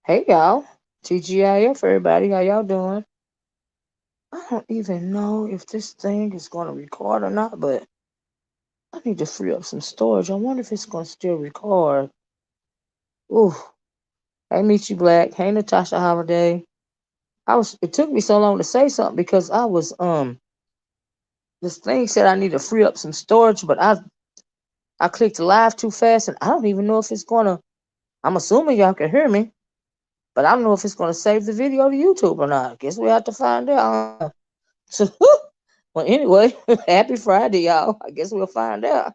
Hey y'all, TGIF everybody, how y'all doing? I don't even know if this thing is gonna record or not, but I need to free up some storage. I wonder if it's gonna still record. Ooh, hey Michi Black, hey Natasha Holiday. It took me so long to say something because this thing said I need to free up some storage, but I clicked live too fast and I don't even know if it's gonna. I'm assuming y'all can hear me, but I don't know if it's gonna save the video to YouTube or not. I guess we have to find out. So, well, anyway, happy Friday, y'all. I guess we'll find out.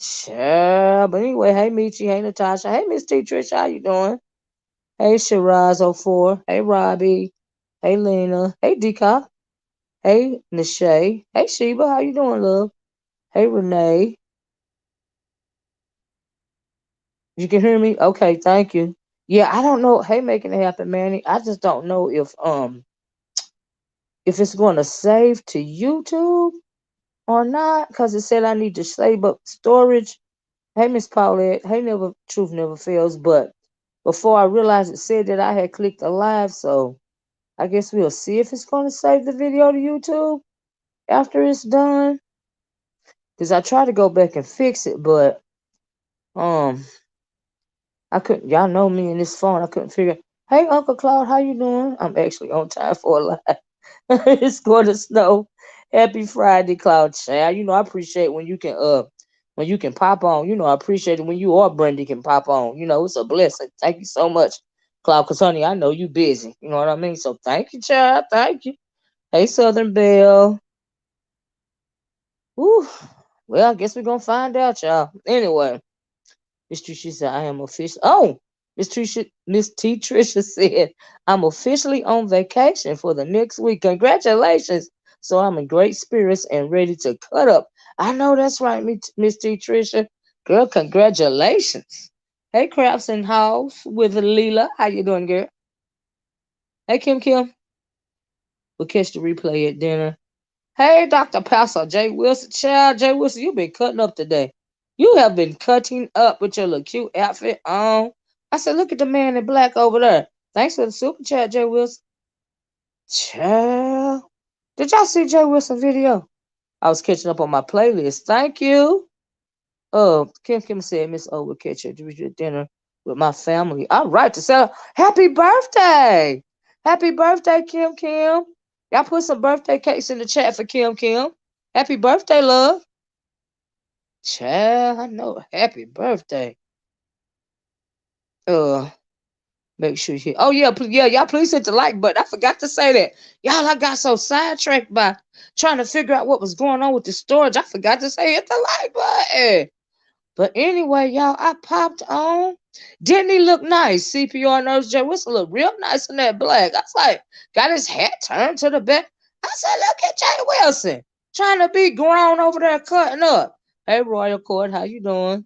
Sure. But anyway, hey, Michi. Hey, Natasha. Hey, Miss T. Trish. How you doing? Hey, Shiraz04. Hey, Robbie. Hey, Lena. Hey, Deepak. Hey, Nishay. Hey, Sheba. How you doing, love? Hey, Renee. You can hear me? Okay, thank you. Yeah, I don't know. Hey, making it happen, Manny. I just don't know if it's going to save to YouTube or not, because it said I need to save up storage. Hey, Miss Paulette. Hey, never truth never fails. But before I realized it said that I had clicked alive, so I guess we'll see if it's going to save the video to YouTube after it's done. Cause I tried to go back and fix it, but um, I couldn't. Y'all know me in this phone. I couldn't figure. Hey, Uncle Claude, how you doing? I'm actually on time for a live. It's going to snow. Happy Friday, Cloud Child. You know I appreciate when you can pop on. You know I appreciate it when you or Brandy can pop on. You know it's a blessing. Thank you so much, Cloud. Cause honey, I know you busy. You know what I mean. So thank you, child. Thank you. Hey, Southern Belle. Whew. Well, I guess we're gonna find out, y'all. Anyway, Miss Tricia said I am official. Oh, Miss T. Tricia said I'm officially on vacation for the next week. Congratulations! So I'm in great spirits and ready to cut up. I know that's right, Miss T. Tricia. Girl, congratulations. Hey, Craps and House with Leela. How you doing, girl? Hey, Kim Kim. We'll catch the replay at dinner. Hey, Dr. Pastor Jay Wilson. Child, Jay Wilson, you've been cutting up today. You have been cutting up with your little cute outfit on. I said, look at the man in black over there. Thanks for the super chat, Jay Wilson. Child. Did y'all see Jay Wilson video? I was catching up on my playlist. Thank you. Kim said, Miss O will catch her to dinner with my family. All right, to sell. Happy birthday. Happy birthday, Kim Kim. Y'all put some birthday cakes in the chat for Kim Kim. Happy birthday, love. Child, I know. Happy birthday. Uh, Make sure you. Oh yeah, yeah, y'all please hit the like button. I forgot to say that. Y'all, I got so sidetracked by trying to figure out what was going on with the storage. I forgot to say hit the like button. But anyway, y'all, I popped on. Didn't he look nice? CPR Nurse Jay Wilson looked real nice in that black. I was like, got his hat turned to the back. I said, look at Jay Wilson trying to be grown over there cutting up. Hey, Royal Court, how you doing?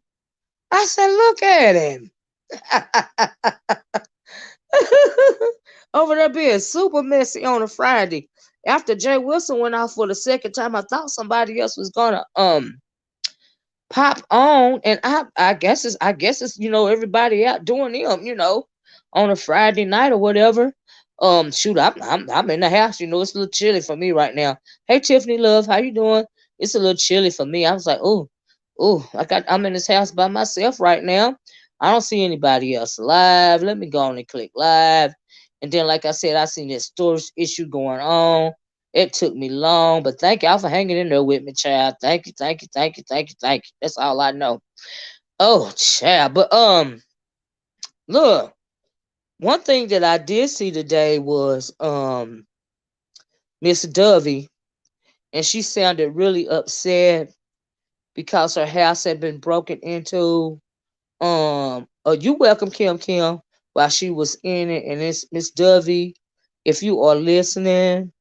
I said, look at him. Over there being super messy on a Friday. After Jay Wilson went out for the second time, I thought somebody else was gonna pop on, and I guess it's everybody out doing them on a Friday night or whatever. Shoot, I'm in the house. It's a little chilly for me right now. Hey Tiffany, love, how you doing? It's a little chilly for me. I was like, I'm in this house by myself right now. I don't see anybody else live. Let me go on and click live. And then, like I said, I seen this storage issue going on. It took me long, but thank y'all for hanging in there with me, child. Thank you, thank you, thank you, thank you, thank you. That's all I know. Oh, child. But look, one thing that I did see today was Miss Dovey, and she sounded really upset because her house had been broken into. You welcome Kim Kim while she was in it, and it's Miss Dovey. If you are listening,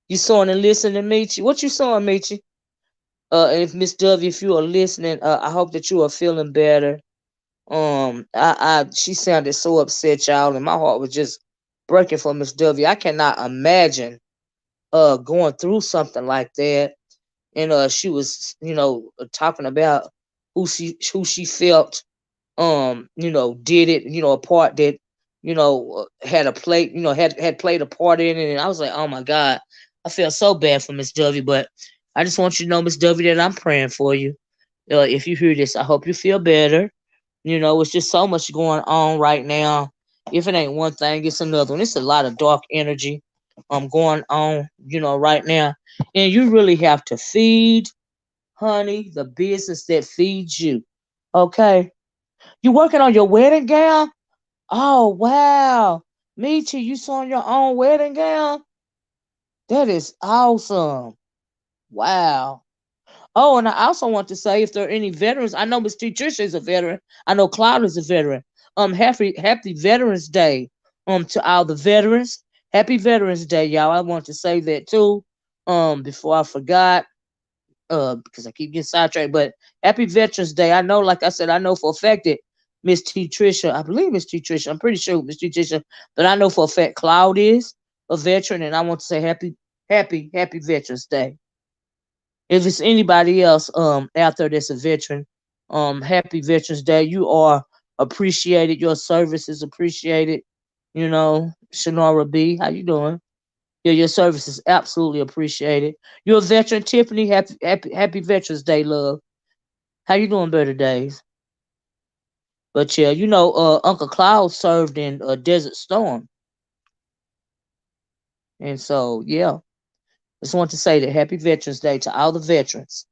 you saw and listening, Michi. What you saw, Michi? If Miss Dovey, if you are listening, I hope that you are feeling better. She sounded so upset, y'all, and my heart was just breaking for Miss Dovey. I cannot imagine going through something like that. And she was, talking about who she felt, did it, a part that had a plate, had played a part in it. And I was like, oh my God, I feel so bad for Miss W. But I just want you to know, Miss W, that I'm praying for you. If you hear this, I hope you feel better. It's just so much going on right now. If it ain't one thing, it's another one. It's a lot of dark energy going on, right now. And you really have to feed, honey, the business that feeds you. Okay. You working on your wedding gown? Oh wow. Michi, you sewing your own wedding gown? That is awesome. Wow. Oh, and I also want to say, if there are any veterans, I know Miss T. Tricia is a veteran. I know Cloud is a veteran. Happy Veterans Day. To all the veterans. Happy Veterans Day, y'all. I want to say that too. Before I forgot. Because I keep getting sidetracked. But Happy Veterans Day. I know, like I said, I know for a fact that Miss T. Tricia, I believe Miss T. Tricia, I'm pretty sure Miss T. Tricia, but I know for a fact Cloud is a veteran, and I want to say happy Veterans Day. If it's anybody else out there that's a veteran, happy Veterans Day. You are appreciated. Your service is appreciated. Shanora B, how you doing? Yeah, your service is absolutely appreciated. You're a veteran, Tiffany. Happy Veterans Day, love. How you doing, Better Days? But yeah, Uncle Cloud served in Desert Storm, and so yeah, just want to say that Happy Veterans Day to all the veterans.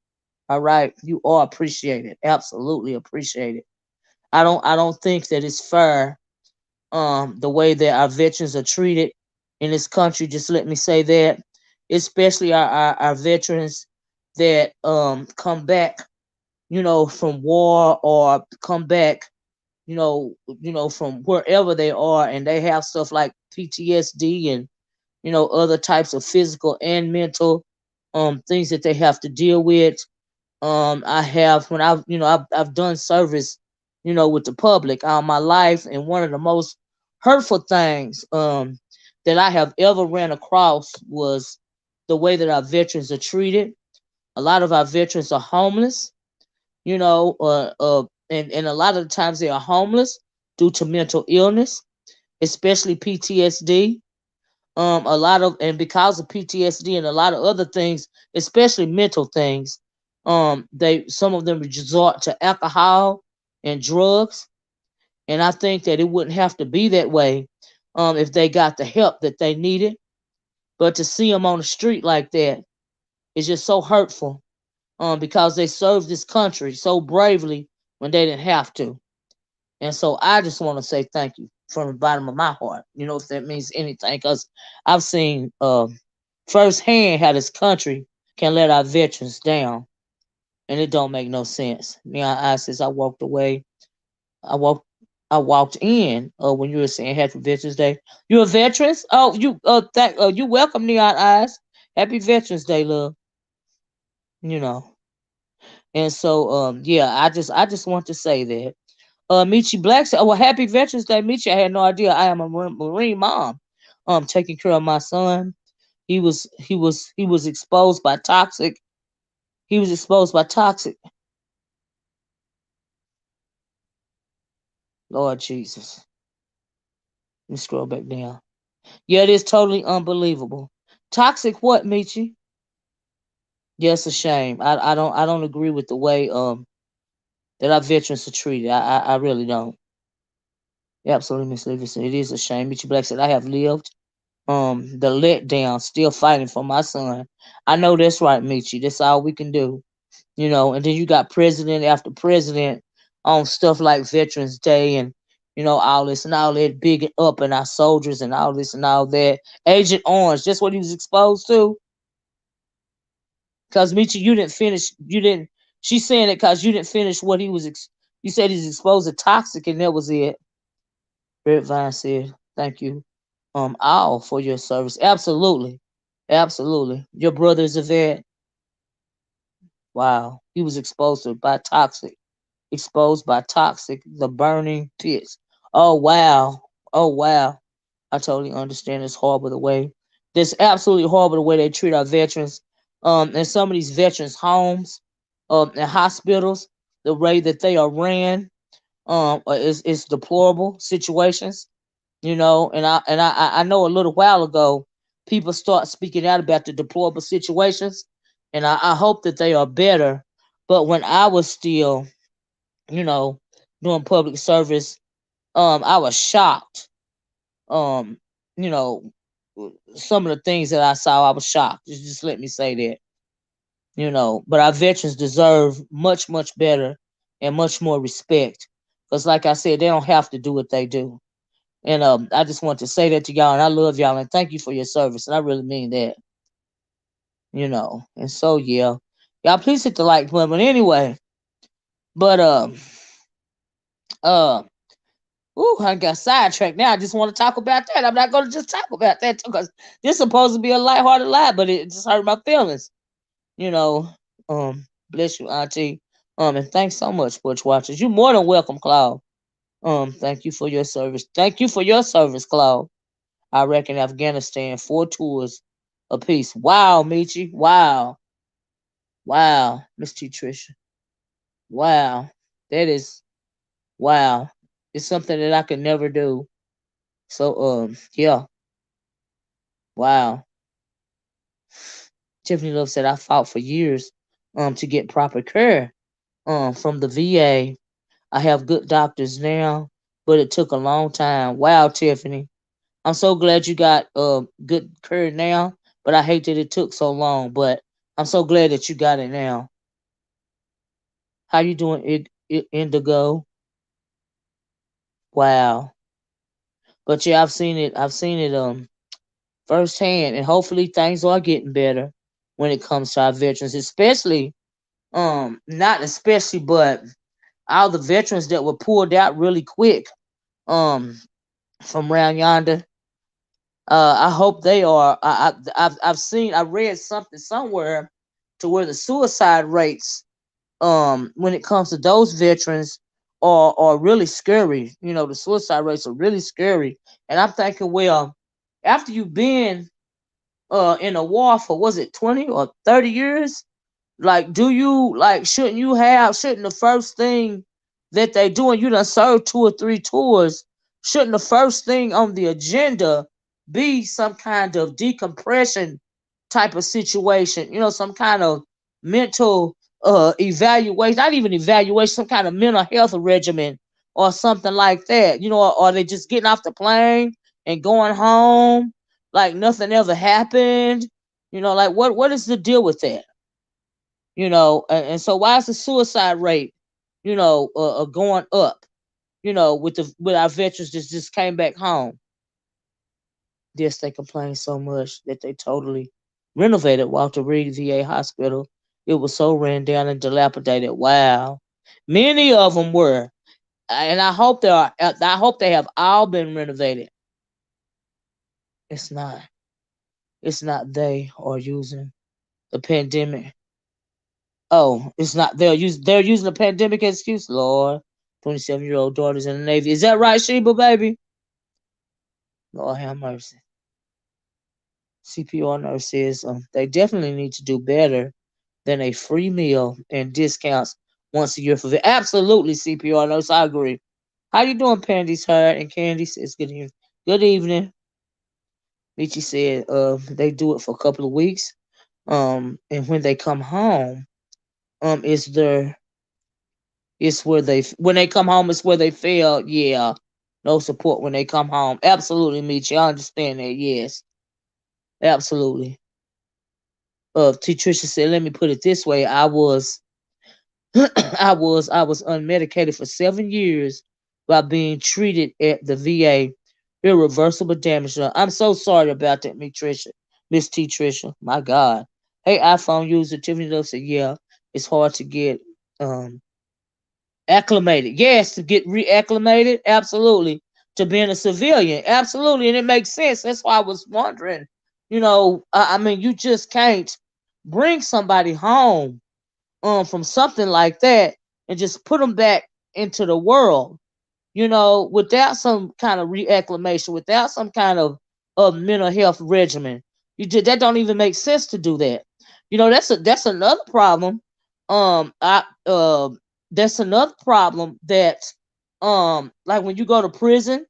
All right, you are appreciated, absolutely appreciated. I don't think that it's fair, the way that our veterans are treated in this country. Just let me say that, especially our veterans that come back, from war, or come back, from wherever they are, and they have stuff like PTSD and other types of physical and mental things that they have to deal with. I have, when I've done service, with the public all my life, and one of the most hurtful things that I have ever ran across was the way that our veterans are treated. A lot of our veterans are homeless, and a lot of the times they are homeless due to mental illness, especially PTSD. A lot of, and because of PTSD and a lot of other things, especially mental things, they some of them resort to alcohol and drugs, and I think that it wouldn't have to be that way, if they got the help that they needed. But to see them on the street like that is just so hurtful, because they served this country so bravely when they didn't have to. And so I just want to say thank you from the bottom of my heart, if that means anything, because I've seen firsthand how this country can let our veterans down, and it don't make no sense. I says I walked away. I walked. I walked in when you were saying Happy Veterans Day. You're a veterans? Oh, you welcome, Neon Eyes. Happy Veterans Day, love. You know. And so yeah, I just want to say that. Michi Black said, "Oh, well, Happy Veterans Day, Michi. I had no idea. I am a Marine mom. Taking care of my son. He was exposed by toxic. He was exposed by toxic. Lord Jesus. Let me scroll back down. Yeah, it is totally unbelievable. Toxic what, Michi? Yes, a shame. I don't agree with the way that our veterans are treated. I really don't. Absolutely, Miss Livingston. It is a shame. Michi Black said, I have lived the letdown, still fighting for my son. I know that's right, Michi. That's all we can do. And then you got president after president on stuff like Veterans Day, and all this and all that, big up in our soldiers and all this and all that. Agent Orange, just what he was exposed to. Because Michi, you didn't finish. You didn't. She's saying it because you didn't finish what he was. You said he's exposed to toxic, and that was it. Redvine said, "Thank you, all for your service. Absolutely, absolutely. Your brother is a vet. Wow, he was exposed by toxic, the burning pits. Oh wow, oh wow. I totally understand. It's horrible the way. It's absolutely horrible the way they treat our veterans. And some of these veterans' homes, and hospitals, the way that they are ran, is deplorable situations. And I know a little while ago people start speaking out about the deplorable situations, and I hope that they are better. But when I was still, you know, doing public service, I was shocked. Um, you know, some of the things that I saw, I was shocked. Just let me say that. But our veterans deserve much, much better and much more respect. Because, like I said, they don't have to do what they do. And I just want to say that to y'all, and I love y'all, and thank you for your service, and I really mean that. And so yeah, y'all please hit the like button. But anyway, but uh, ooh, I got sidetracked. Now I just want to talk about that. I'm not going to just talk about that because this is supposed to be a lighthearted lie, but it just hurt my feelings. You know, bless you, Auntie. And thanks so much, Butch Watchers. You're more than welcome, Claude. Thank you for your service. Thank you for your service, Claude. Iraq and Afghanistan, 4 tours apiece. Wow, Michi. Wow. Wow, Miss T. Tricia. Wow. That is wow. It's something that I could never do. So yeah. Wow. Tiffany Love said I fought for years to get proper care from the VA. I have good doctors now, but it took a long time. Wow, Tiffany. I'm so glad you got good care now, but I hate that it took so long. But I'm so glad that you got it now. How you doing, Indigo? Wow. But yeah, I've seen it. I've seen it firsthand, and hopefully things are getting better when it comes to our veterans, especially not especially, but all the veterans that were pulled out really quick um from around yonder. I hope they are. I read something somewhere to where the suicide rates when it comes to those veterans are really scary. The suicide rates are really scary. And I'm thinking, well, after you've been in a war for, was it 20 or 30 years, like, do you, like, shouldn't the first thing that they do, and you done served 2 or 3 tours, shouldn't the first thing on the agenda be some kind of decompression type of situation? Some kind of mental evaluation, not even evaluation, some kind of mental health regimen or something like that. Or are they just getting off the plane and going home like nothing ever happened? Like, what is the deal with that? And so why is the suicide rate, going up, with our veterans that just came back home? Yes, they complain so much that they totally renovated Walter Reed VA Hospital. It was so ran down and dilapidated. Wow. Many of them were. And I hope they have all been renovated. It's not. It's not they are using the pandemic. Oh, it's not. They're using the pandemic excuse. Lord, 27-year-old daughters in the Navy. Is that right, Sheba, baby? Lord have mercy. CPR nurse says they definitely need to do better than a free meal and discounts once a year for absolutely, CPR nurse. I agree. How you doing, Pandy's Heart? And Candy says good evening. Good evening. Michi said they do it for a couple of weeks. And when they come home, is their it's where when they come home, it's where they feel, yeah, no support when they come home. Absolutely, Michi. I understand that. Yes, absolutely. T. Tricia said, let me put it this way. I was I was unmedicated for 7 years by being treated at the VA. Irreversible damage. I'm so sorry about that, Miss T. Tricia. My God. Hey, iPhone user Tiffany Love said, yeah, it's hard to get acclimated. Yes, to get reacclimated. Absolutely. To being a civilian. Absolutely. And it makes sense. That's why I was wondering. I mean, you just can't bring somebody home from something like that and just put them back into the world, without some kind of reacclimation, without some kind of mental health regimen. That don't even make sense to do that. That's another problem. I That's another problem that like when you go to prison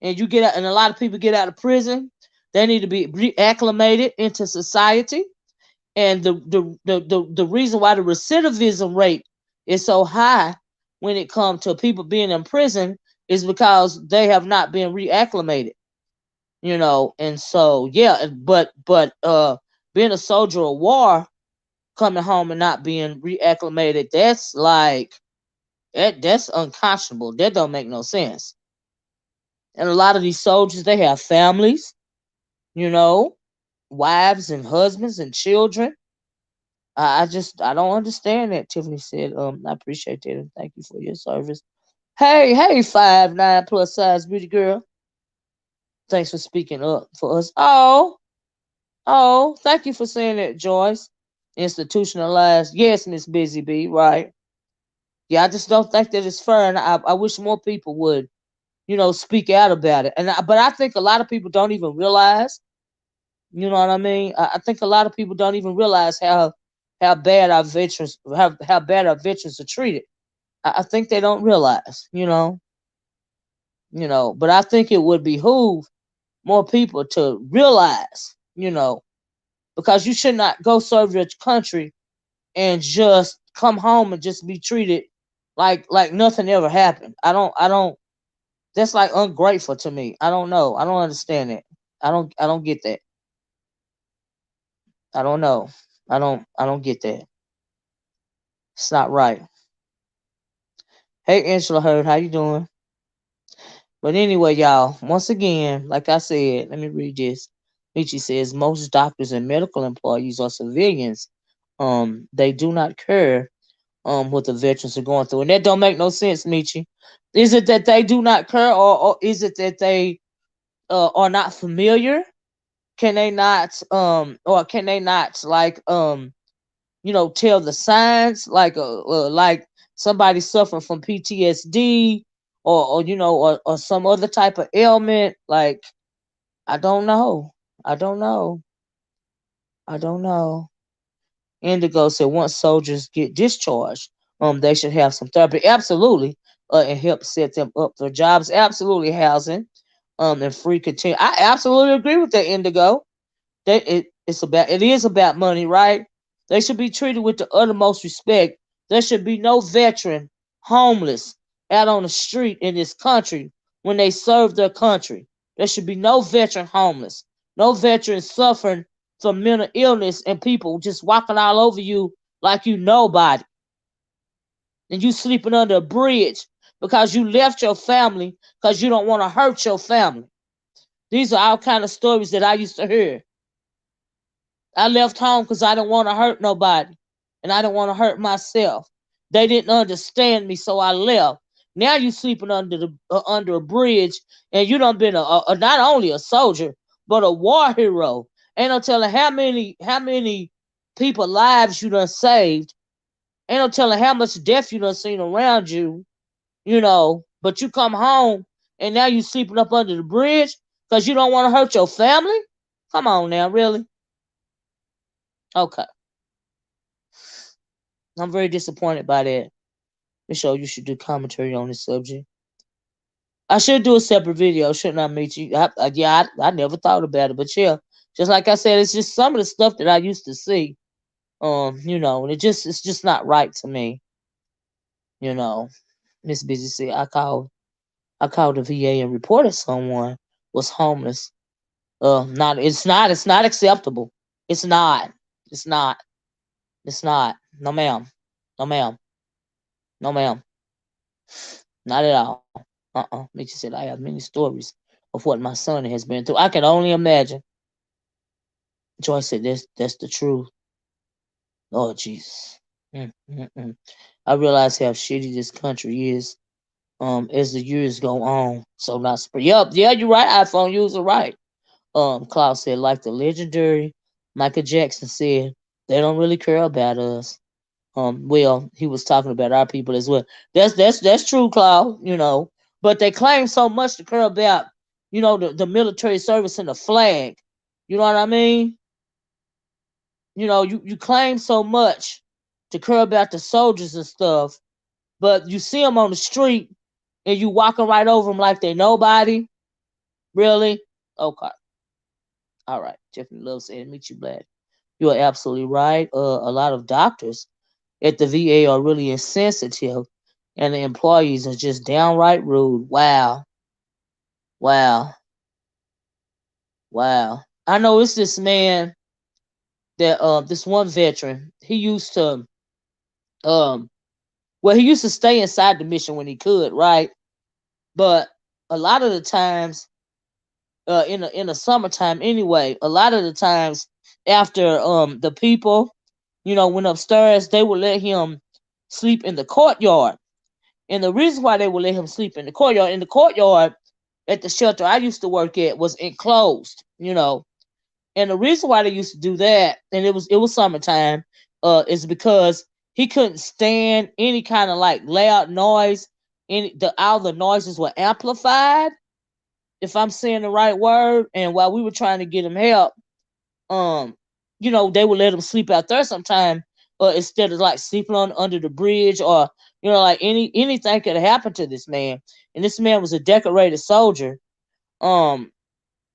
and you get out, and a lot of people get out of prison, they need to be reacclimated into society. And the reason why the recidivism rate is so high when it comes to people being in prison is because they have not been reacclimated, and so yeah, but being a soldier of war, coming home and not being reacclimated, that's like that's unconscionable. That don't make no sense. And a lot of these soldiers, they have families, you know, wives and husbands and children. I don't understand that. Tiffany said, I appreciate that and thank you for your service. Hey, 5'9" plus size beauty girl. Thanks for speaking up for us. Oh, thank you for saying that, Joyce. Institutionalized. Yes, Miss Busy Bee, right. Yeah, I just don't think that it's fair, and I wish more people would, speak out about it. But I think a lot of people don't even realize. You know what I mean? I think a lot of people don't even realize how bad our veterans how bad our veterans are treated. I think they don't realize. But I think it would behoove more people to realize. Because you should not go serve your country and just come home and just be treated like nothing ever happened. I don't. That's like ungrateful to me. I don't know. I don't understand it. I don't get that. I don't know. I don't get that. It's not right. Hey Angela Heard, how you doing? But anyway, y'all, once again, like I said, let me read this. Michi says most doctors and medical employees are civilians. They do not care what the veterans are going through. And that don't make no sense, Michi. Is it that they do not care, or is it that they are not familiar? Can they not or can they not like tell the signs like somebody suffering from PTSD or some other type of ailment? Like, I don't know. I don't know. I don't know. Indigo said once soldiers get discharged, they should have some therapy. Absolutely. And help set them up for jobs. Absolutely, housing, and free continue. I absolutely agree with that, Indigo. It is about money, right? They should be treated with the uttermost respect. There should be no veteran homeless out on the street in this country when they serve their country. There should be no veteran homeless, no veteran suffering from mental illness and people just walking all over you like you nobody, and you sleeping under a bridge because you left your family because you don't want to hurt your family. These are all kind of stories that I used to hear. I left home because I didn't want to hurt nobody, and I didn't want to hurt myself. They didn't understand me, so I left. Now you sleeping under a bridge, and you done been not only a soldier but a war hero. Ain't no telling how many people lives you done saved. Ain't no telling how much death you done seen around you. But you come home and now you sleeping up under the bridge because you don't want to hurt your family. Come on now, really? Okay. I'm very disappointed by that. Michelle, you should do commentary on this subject. I should do a separate video, shouldn't I, meet you? I never thought about it, but yeah, just like I said, it's just some of the stuff that I used to see. And it's just not right to me. Miss Busy said I called the VA and reported someone was homeless. It's not acceptable. It's not. It's not. It's not. No ma'am. No ma'am. No ma'am. Not at all. Mitchell said, I have many stories of what my son has been through. I can only imagine. Joyce said, that's the truth. Oh, Jesus. Mm. I realize how shitty this country is as the years go on. So not spread. Yup, yeah, you're right, iPhone user, right. Klaus said, like the legendary Michael Jackson said, they don't really care about us. Well, he was talking about our people as well. That's true, Claude. But they claim so much to care about, the military service and the flag. You know what I mean? You claim so much to care about the soldiers and stuff, but you see them on the street and you walking right over them like they nobody. Really? Okay. All right. Tiffany Love said, meet you black. You are absolutely right. A lot of doctors at the VA are really insensitive, and the employees are just downright rude. Wow. Wow. Wow. I know it's this man that this one veteran. He used to um well, he used to stay inside the mission when he could, right? But a lot of the times, in the summertime anyway, a lot of the times after the people, went upstairs, they would let him sleep in the courtyard. And the reason why they would let him sleep in the courtyard at the shelter I used to work at was enclosed. And the reason why they used to do that, and it was summertime, is because he couldn't stand any kind of like loud noise. All the noises were amplified, if I'm saying the right word. And while we were trying to get him help, um, they would let him sleep out there sometime, instead of like sleeping on under the bridge, or like anything could happen to this man. And this man was a decorated soldier. Um,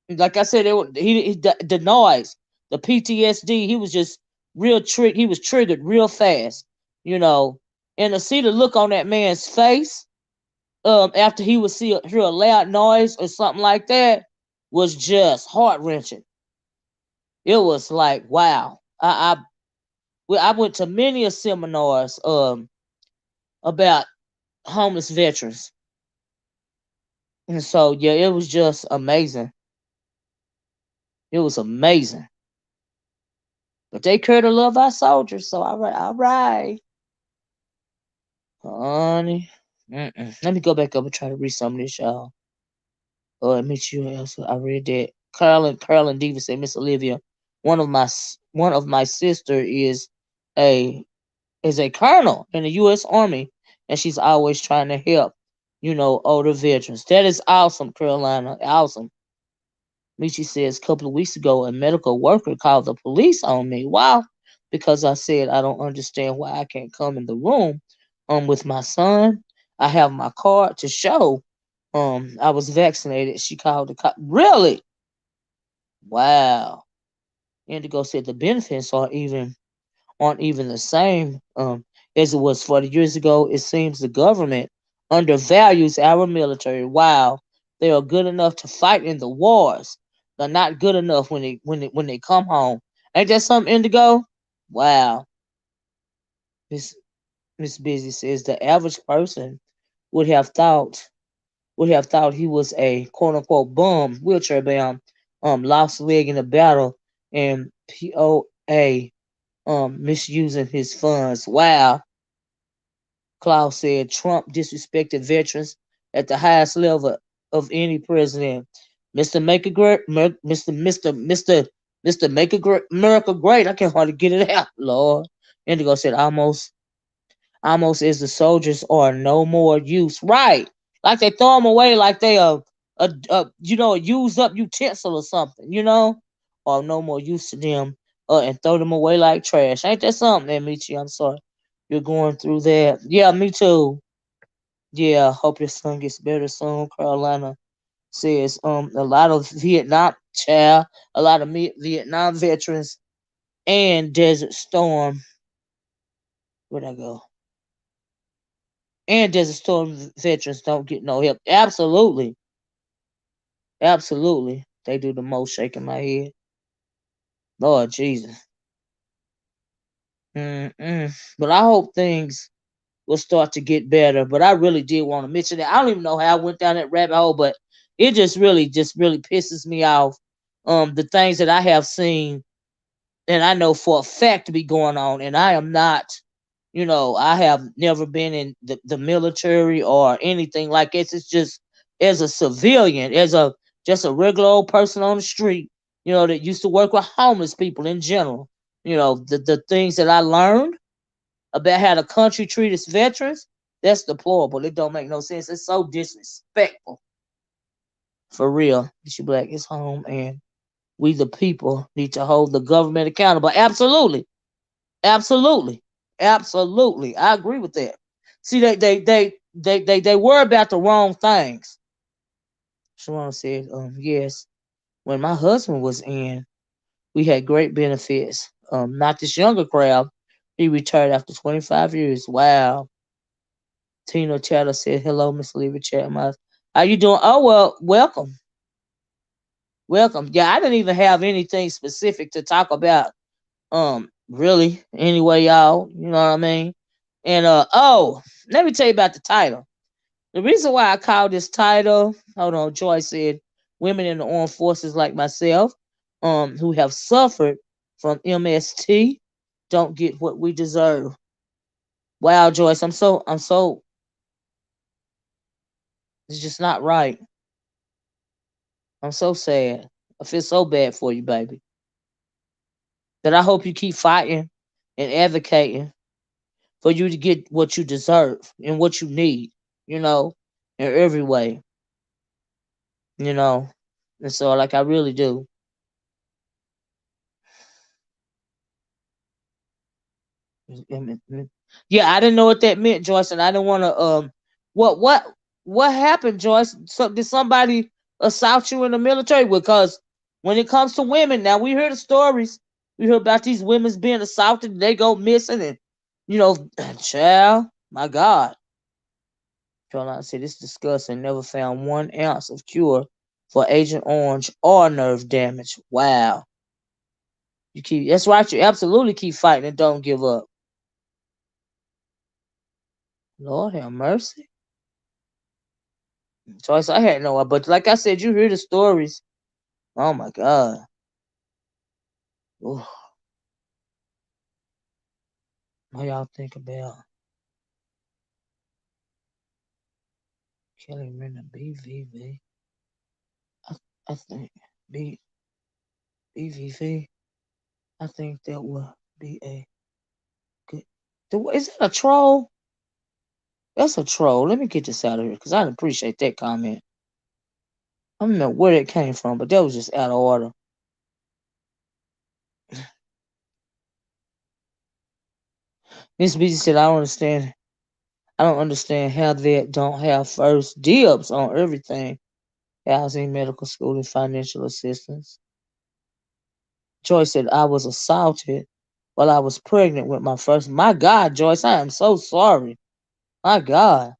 like I said, the noise, the PTSD. He was just He was triggered real fast, you know. And to see the look on that man's face, after he would hear a loud noise or something like that, was just heart wrenching. It was like, wow. I went to many a seminars about homeless veterans, and so yeah, it was just amazing. It was amazing. But they care to love our soldiers, so all right, honey. Let me go back up and try to read some of this, y'all. Oh, I meet you else. I read that. Carolyn Davis said, Miss Olivia, one of my sister a is a colonel in the U.S. Army, and she's always trying to help, older veterans. That is awesome, Carolina. Awesome. Michi says, a couple of weeks ago, a medical worker called the police on me. Wow, because I said I don't understand why I can't come in the room with my son. I have my card to show I was vaccinated. She called the cop. Really? Wow. Indigo said the benefits aren't even the same as it was 40 years ago. It seems the government undervalues our military. Wow, they are good enough to fight in the wars. They're not good enough when they come home. Ain't that something, Indigo? Wow. Miss Miss Busy says the average person would have thought he was a quote unquote bum, wheelchair bound, lost leg in a battle, and POA misusing his funds. Wow. Klaus said Trump disrespected veterans at the highest level of any president. Mr. Make a great, Mr. Make a great, America great. I can hardly get it out, Lord. Indigo said almost as the soldiers are no more use. Right, like they throw them away, like they a used up utensil or something, or no more use to them, and throw them away like trash. Ain't that something, Michi? I'm sorry you're going through that. Yeah, me too. Yeah, hope your son gets better soon. Carolina says a lot of Vietnam veterans and Desert Storm. Where'd I go? And Desert Storm veterans don't get no help. Absolutely, absolutely, they do the most. Shaking my head, Lord Jesus. But I hope things will start to get better. But I really did want to mention that. I don't even know how I went down that rabbit hole, but it just really pisses me off. The things that I have seen and I know for a fact to be going on, and I am not. I have never been in the military or anything like this. It's just as a civilian, as a just a regular old person on the street, that used to work with homeless people in general. The things that I learned about how the country treats its veterans, that's deplorable. It don't make no sense. It's so disrespectful. For real. Issue Black is home, and we the people need to hold the government accountable. Absolutely. Absolutely. Absolutely. I agree with that. See, they worry about the wrong things. Sharon said, yes. When my husband was in, we had great benefits. Not this younger crowd. He retired after 25 years. Wow. Tina Chatter said, hello, Miss Olivia Chatmouth. How you doing? Oh, well, welcome. Welcome. Yeah, I didn't even have anything specific to talk about. Really. Anyway, y'all, you know what I mean? And oh, let me tell you about the title. The reason why I called this title, hold on, Joy said, women in the armed forces like myself, who have suffered from MST, don't get what we deserve. Wow, Joyce, I'm so, it's just not right. I'm so sad. I feel so bad for you, baby. But I hope you keep fighting and advocating for you to get what you deserve and what you need, you know, in every way, you know. And so, like, I really do. Yeah, I didn't know what that meant, Joyce, and I didn't want to. What happened, Joyce? So, did somebody assault you in the military? Because when it comes to women, now we hear the stories. We hear about these women's being assaulted, they go missing, and you know, child, my God. Carolina said it's disgusting. Never found 1 ounce of cure for Agent Orange or nerve damage. Wow. You keep that's right. You absolutely keep fighting and don't give up. Lord have mercy. Joyce, I had no, but like I said, you hear the stories. Oh my God. Ooh, what y'all think about Kelly Renner BVV? I, I think B BVV. I think that would be a good. Is that a troll? That's a troll. Let me get this out of here because I didn't appreciate that comment. I don't know where that came from, but that was just out of order. Miss B said, I don't understand how they don't have first dibs on everything. Housing, medical school, and financial assistance. Joyce said, I was assaulted while I was pregnant with my first. My God, Joyce, I am so sorry. My God.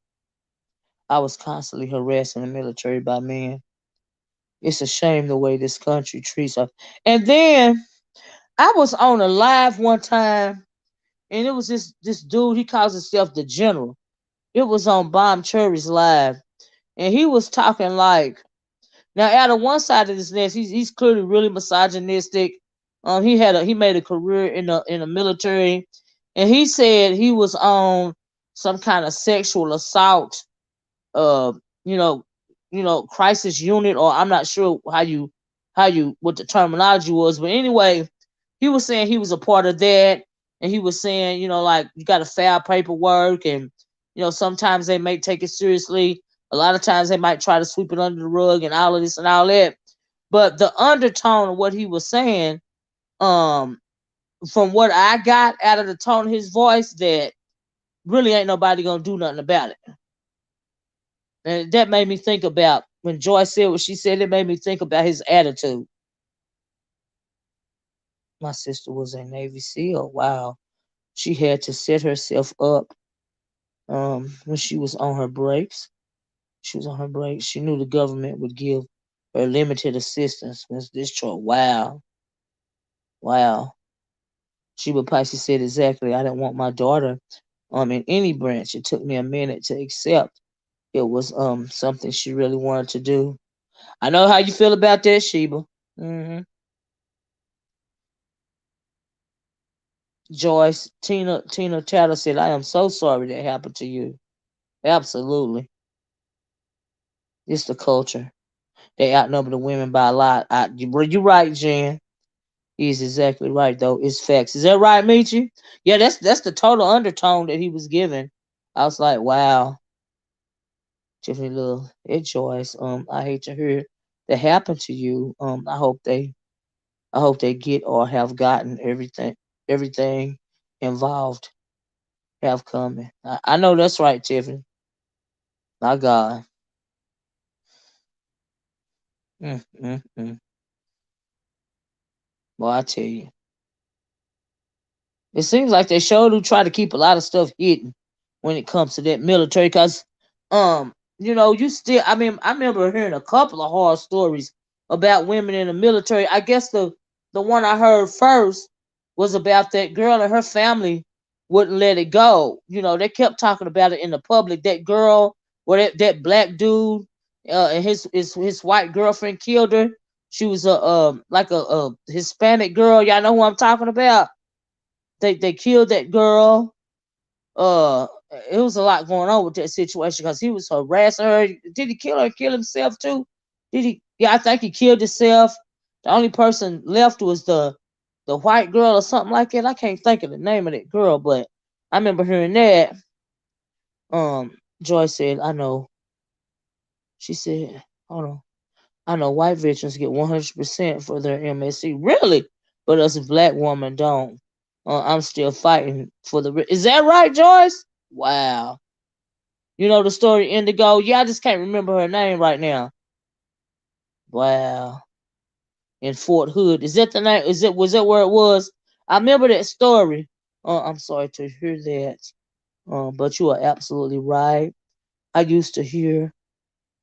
I was constantly harassed in the military by men. It's a shame the way this country treats us. And then I was on a live one time, and it was this dude, he calls himself the general. It was on Bomb Cherry's live, and he was talking like, now out of one side of this nest, he's clearly really misogynistic. He made a career in the military, and he said he was on some kind of sexual assault, uh, you know, crisis unit, or I'm not sure how you what the terminology was, but anyway, he was saying he was a part of that, and he was saying, like you got to file paperwork, and sometimes they may take it seriously. A lot of times they might try to sweep it under the rug and all of this and all that. But the undertone of what he was saying, um, from what I got out of the tone of his voice, that really ain't nobody gonna do nothing about it. And that made me think about when Joy said what she said. It made me think about his attitude. My sister was a Navy SEAL. Wow. She had to set herself up when she was on her breaks. She was on her breaks. She knew the government would give her limited assistance when discharged. Wow. Wow. Sheba Pisces said exactly. I didn't want my daughter in any branch. It took me a minute to accept it was something she really wanted to do. I know how you feel about that, Sheba. hmm Joyce, Tina Taylor said, I am so sorry that happened to you. Absolutely. It's the culture. They outnumber the women by a lot. You're right, Jen. He's exactly right, though. It's facts. Is that right, Michi? Yeah, that's the total undertone that he was given. I was like, wow. Tiffany Little, it Joyce. I hate to hear that happened to you. I hope they get or have gotten everything involved have coming. I know that's right, Tiffany. My God. Mm, mm, mm. Well, I tell you, it seems like they sure do try to keep a lot of stuff hidden when it comes to that military. Cause, you still. I mean, I remember hearing a couple of horror stories about women in the military. I guess the one I heard first was about that girl and her family wouldn't let it go. They kept talking about it in the public. That girl, or that black dude, and his white girlfriend killed her. She was a Hispanic girl. Y'all know who I'm talking about. They killed that girl. Uh, it was a lot going on with that situation because he was harassing her. Did he kill her? And kill himself too? Did he? Yeah, I think he killed himself. The only person left was the white girl or something like that. I can't think of the name of that girl, but I remember hearing that. Joy said, "I know." She said, "Hold on. I know white veterans get 100% for their MSC. Really? But us black women don't. I'm still fighting for the. Is that right, Joyce? Wow. You know the story Indigo? Yeah, I just can't remember her name right now. Wow. In Fort Hood. Is that the name? Was that where it was? I remember that story. I'm sorry to hear that. But you are absolutely right. I used to hear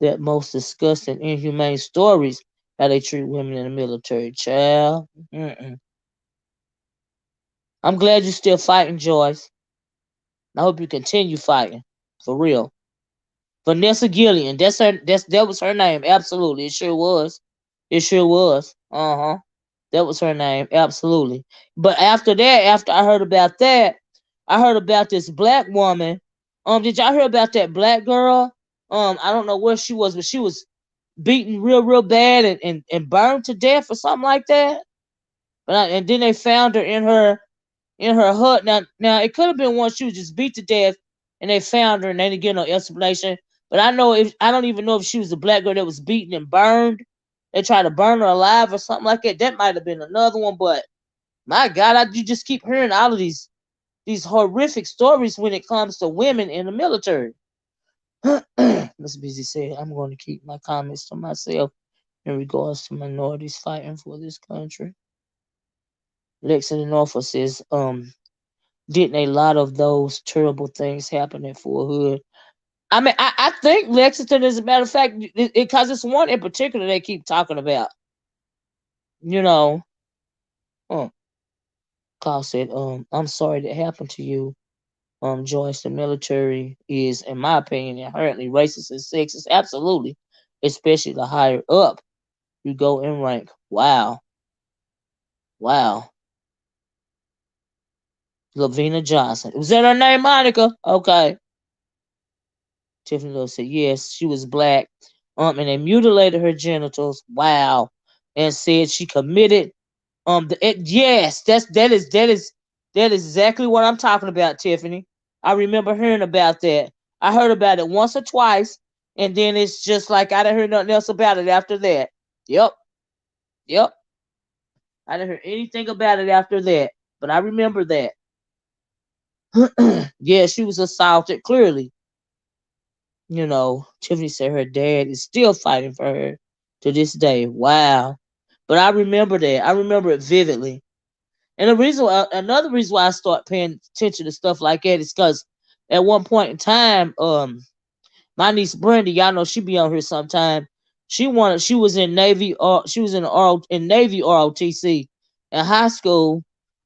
that most disgusting, inhumane stories how they treat women in the military. Child. Mm-mm. I'm glad you're still fighting, Joyce. I hope you continue fighting. For real. Vanessa Gillian. That was her name. Absolutely. It sure was. It sure was. Uh-huh. That was her name. Absolutely. But after that, after I heard about that, I heard about this black woman. Did y'all hear about that black girl? I don't know where she was, but she was beaten real, real bad and burned to death or something like that. And then they found her in her hut. Now it could have been one she was just beat to death, and they found her and they didn't get no explanation. But I don't even know if she was a black girl that was beaten and burned. They tried to burn her alive or something like that. That might have been another one. But my God, you just keep hearing all of these horrific stories when it comes to women in the military. Miss Busy said, "I'm going to keep my comments to myself in regards to minorities fighting for this country." Lexington Norfolk says, didn't a lot of those terrible things happen at Fort Hood? I mean, I think Lexington, as a matter of fact, because it's one in particular they keep talking about. You know, um, Carl said, I'm sorry that happened to you. Joyce, the military is, in my opinion, inherently racist and sexist. Absolutely, especially the higher up you go in rank. Wow, wow. Lavina Johnson. Was that her name, Monica? Okay. Tiffany Lewis said yes, she was black. And they mutilated her genitals. Wow. And said she committed. Yes, that is exactly what I'm talking about, Tiffany. I remember hearing about that. I heard about it once or twice, and then it's just like I didn't hear nothing else about it after that. Yep, yep. I didn't hear anything about it after that, but I remember that. Yeah, she was assaulted. Clearly, Tiffany said her dad is still fighting for her to this day. Wow. But I remember that. I remember it vividly. And another reason why I start paying attention to stuff like that is because at one point in time, my niece Brenda, y'all know she be on here sometime. She was in Navy, she was in Navy ROTC in high school,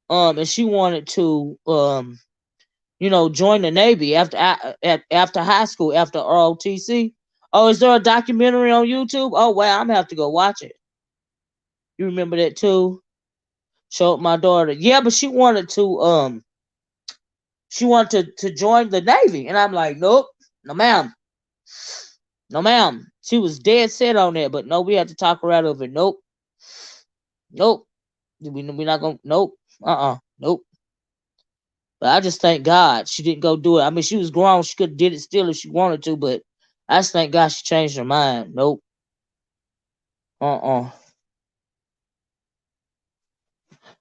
and she wanted to join the Navy after high school, after ROTC. Oh, is there a documentary on YouTube? Oh wow, I'm gonna have to go watch it. You remember that too? Showed my daughter. Yeah, but she wanted to join the Navy, and I'm like, nope, no ma'am, no ma'am. She was dead set on that, but no, we had to talk her out of it. Nope, nope, we not gonna. Nope, nope. But I just thank God she didn't go do it. I mean, she was grown. She could have did it still if she wanted to, but I just thank God she changed her mind. Nope. Uh-uh.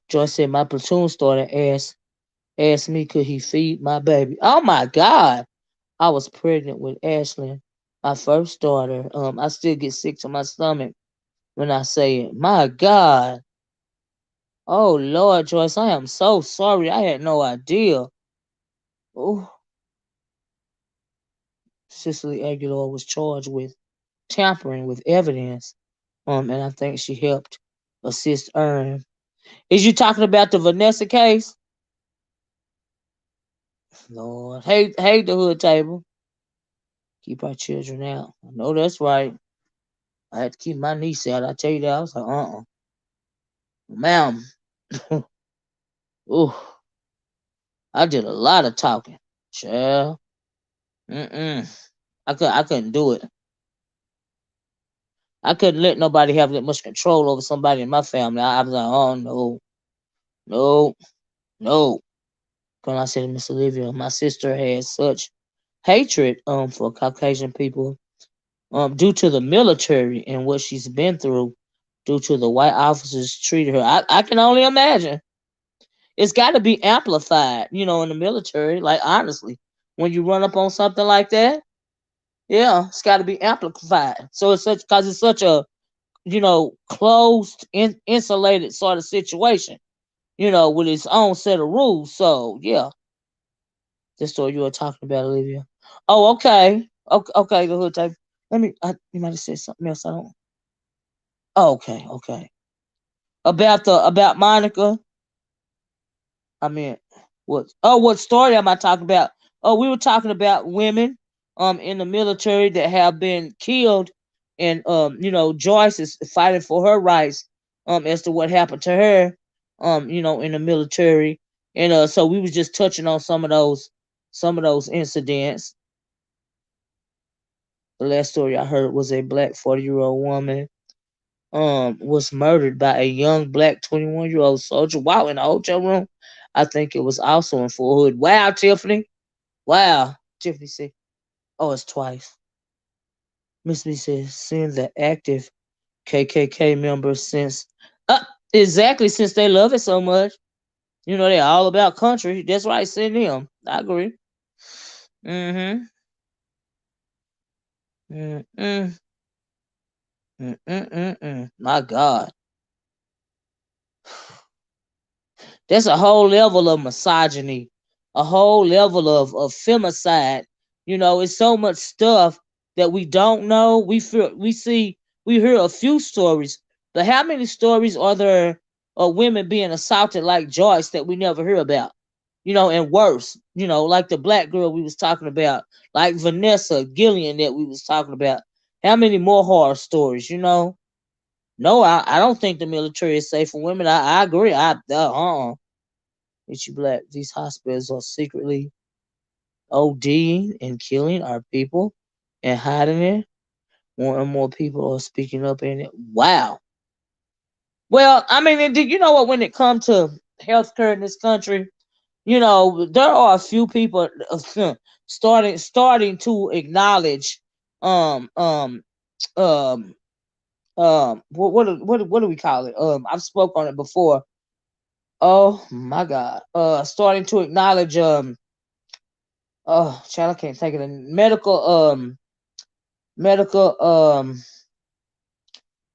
Joyce said my platoon started asked me could he feed my baby. Oh my God. I was pregnant with Ashlyn, my first daughter. I still get sick to my stomach when I say it. My God. Oh Lord, Joyce, I am so sorry. I had no idea. Oh, Cicely Aguilar was charged with tampering with evidence. And I think she helped assist Earn. Is you talking about the Vanessa case? Lord, hate the hood table. Keep our children out. I know that's right. I had to keep my niece out. I tell you that. I was like, ma'am. Ooh, I did a lot of talking. Child. Mm-mm. I couldn't do it. I couldn't let nobody have that much control over somebody in my family. I was like, oh no, no, no. When I said to Miss Olivia, my sister had such hatred for Caucasian people due to the military and what she's been through due to the white officers treated her. I can only imagine. It's got to be amplified, in the military. Like honestly, when you run up on something like that, yeah, it's got to be amplified. So it's such because it's such a closed, insulated sort of situation, with its own set of rules. So yeah, this story you were talking about, Olivia. Oh, okay, okay, the hood type. You might have said something else. I don't. Oh, okay, okay. About Monica. I mean, what? Oh, what story am I talking about? Oh, we were talking about women, in the military that have been killed, and Joyce is fighting for her rights, as to what happened to her, in the military, and so we was just touching on some of those incidents. The last story I heard was a black 40-year-old woman was murdered by a young black 21-year-old soldier while in a hotel room. I think it was also in Fort Hood. Wow, Tiffany. Wow. Tiffany said, oh, it's twice. Miss B says, seeing the active KKK members since, exactly, since they love it so much. They're all about country. That's right, send them. I agree. Mm-hmm. Mm-mm. Mm-mm-mm-mm. My God. That's a whole level of misogyny, a whole level of femicide. It's so much stuff that we don't know. We hear a few stories, but how many stories are there of women being assaulted like Joyce that we never hear about? And worse, like the black girl we was talking about, like Vanessa Gillian that we was talking about. How many more horror stories? No, I don't think the military is safe for women. I agree. It's you black. These hospitals are secretly ODing and killing our people and hiding it. More and more people are speaking up in it. Wow. Well, I mean, you know what? When it comes to healthcare in this country, there are a few people starting to acknowledge um um um what do we call it? I've spoke on it before. Oh my God. Starting to acknowledge oh child, I can't think of the medical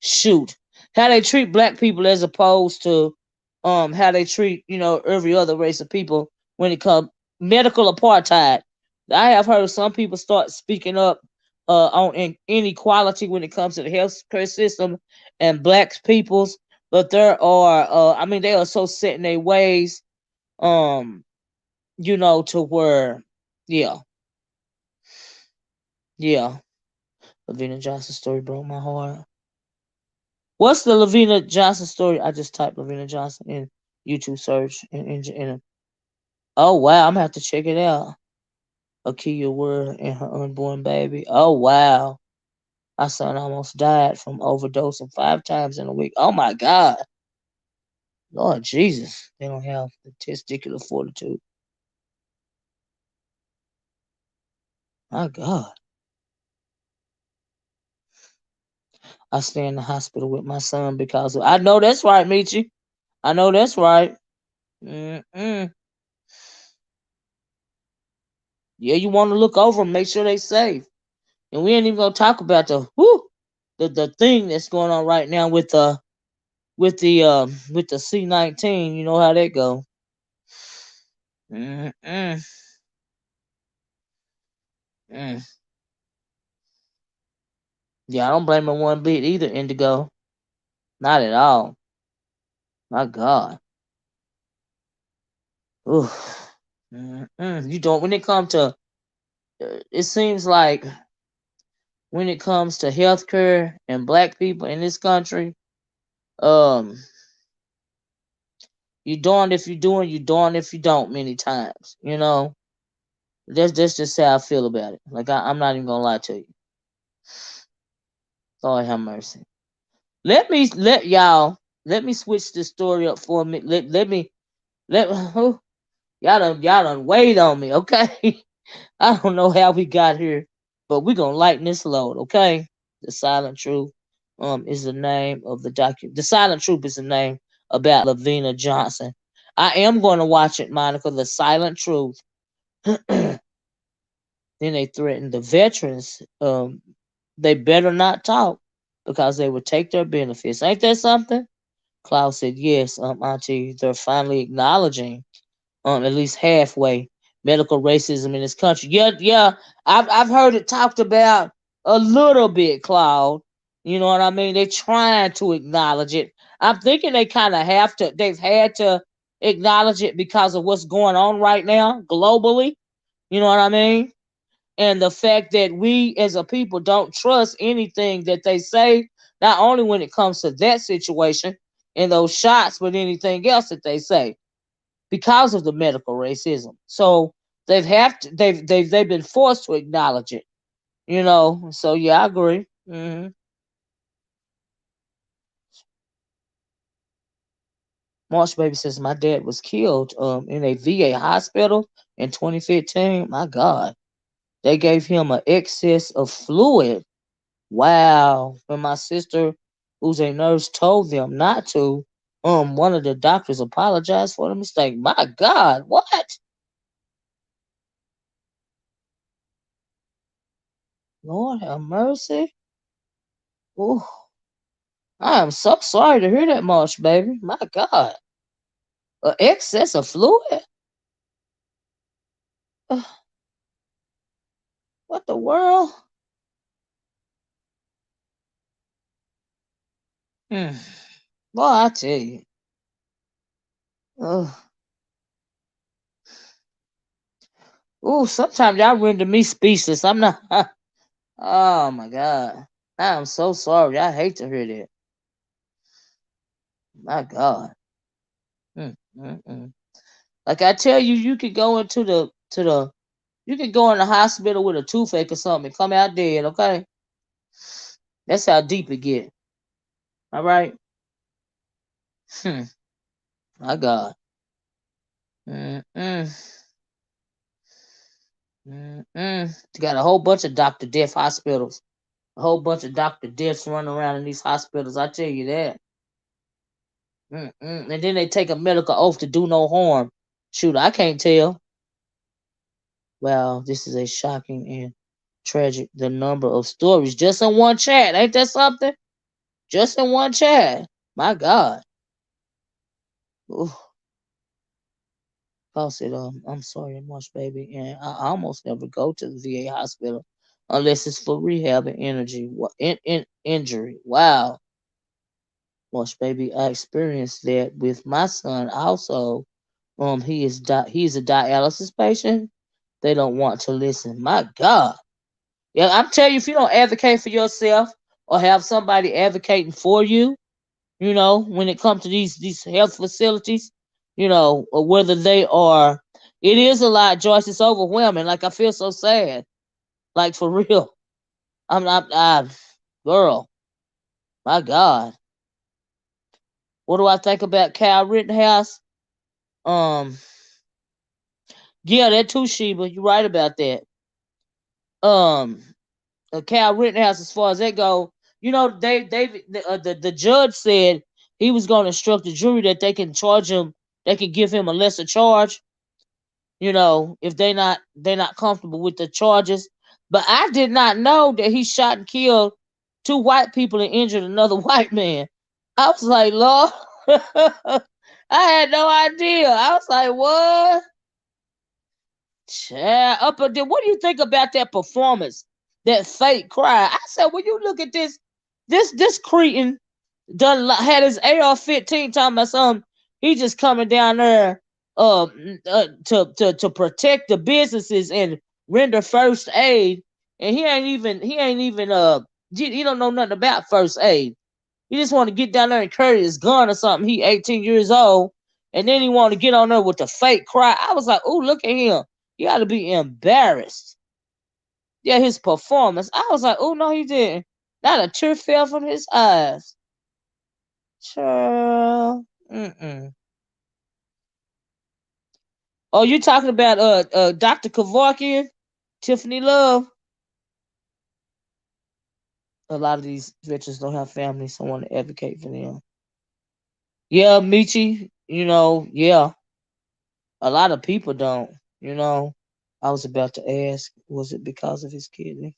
shoot, how they treat black people as opposed to how they treat every other race of people when it comes medical apartheid. I have heard some people start speaking up on inequality when it comes to the healthcare system and black peoples, but there are I mean they are so set in their ways, um to where yeah, yeah. Lavina Johnson story broke my heart. What's the Lavina Johnson story? I just typed Lavina Johnson in YouTube search and oh wow, I'm gonna have to check it out. Akia Word and her unborn baby. Oh wow. My son almost died from overdosing 5 times in a week. Oh my God. Lord Jesus. They don't have the testicular fortitude. My God. I stay in the hospital with my son because I know that's right, Michi. I know that's right. Mm-mm. Yeah, you want to look over them, make sure they safe. And we ain't even gonna talk about the whoo. the thing that's going on right now with the C-19. You know how that go. Mm-mm. Mm. Yeah, I don't blame him one bit either, Indigo. Not at all. My God. Ooh. Mm-mm. You don't. When it comes to, it seems like when it comes to healthcare and black people in this country, um, you darned if you do and you darned if you don't. Many times, that's just how I feel about it. Like I'm not even gonna lie to you. Lord have mercy. Let y'all let me switch this story up for a minute. Let y'all done wait on me, okay? I don't know how we got here, but we're gonna lighten this load, okay? The Silent Truth is the name of the document. The Silent Truth is the name about Lavina Johnson. I am gonna watch it, Monica. The Silent Truth. Then they threatened the veterans. They better not talk because they would take their benefits. Ain't that something? Klaus said, yes, Auntie, they're finally acknowledging, at least halfway, medical racism in this country. Yeah, yeah, I've heard it talked about a little bit, Claude. You know what I mean? They're trying to acknowledge it. I'm thinking they kind of have to, they've had to acknowledge it because of what's going on right now globally. You know what I mean? And the fact that we as a people don't trust anything that they say, not only when it comes to that situation and those shots, but anything else that they say because of the medical racism. So they've been forced to acknowledge it. So yeah, I agree. Marsh Baby says my dad was killed in a VA hospital in 2015. My God, they gave him an excess of fluid. Wow. When my sister, who's a nurse, told them not to, one of the doctors apologized for the mistake. My God, what? Lord have mercy. Ooh, I am so sorry to hear that, Marsh baby. My God, excess of fluid. Ugh, what the world? Hmm. Boy, I tell you. Ugh. Ooh, sometimes y'all render me speechless. I'm not. Oh my God. I am so sorry. I hate to hear that. My God. Mm, mm, mm. Like I tell you, you could go you could go in the hospital with a toothache or something and come out dead. Okay, that's how deep it get. All right. Hmm. My God. Mm mm mm. You got a whole bunch of Dr. Death hospitals. A whole bunch of Dr. Deaths running around in these hospitals. I tell you that. And then they take a medical oath to do no harm. Shoot, I can't tell. Wow, this is a shocking and tragic. The number of stories just in one chat. Ain't that something? Just in one chat. My God. Ooh, Paul said, I'm sorry, much, baby. And I almost never go to the VA hospital unless it's for rehab and injury. Wow. Much, baby. I experienced that with my son also. He's a dialysis patient. They don't want to listen. My God. Yeah, I'm telling you, if you don't advocate for yourself or have somebody advocating for you, when it comes to these health facilities, or whether they are, it is a lot, Joyce. It's overwhelming. Like I feel so sad. Like for real. I'm not, girl. My God. What do I think about Cal Rittenhouse? Um, yeah, that too, Sheba. You're right about that. Um, Cal Rittenhouse, as far as that go, the judge said he was going to instruct the jury that they can charge him, they can give him a lesser charge, if they're not comfortable with the charges. But I did not know that he shot and killed two white people and injured another white man. I was like, Lord, I had no idea. I was like, what? Child, up until what do you think about that performance? That fake cry. I said, when you look at this cretin done had his AR-15 talking about something. He just coming down there to protect the businesses and render first aid. And he ain't even he don't know nothing about first aid. He just want to get down there and carry his gun or something. He 18 years old. And then he want to get on there with the fake cry. I was like, oh, look at him. You got to be embarrassed. Yeah, his performance. I was like, oh, no, he didn't. Not a tear fell from his eyes. Child. Oh, you talking about Dr. Kevorkian? Tiffany Love? A lot of these veterans don't have families, so I want to advocate for them. Yeah, Michi, yeah. A lot of people don't. I was about to ask, was it because of his kidney?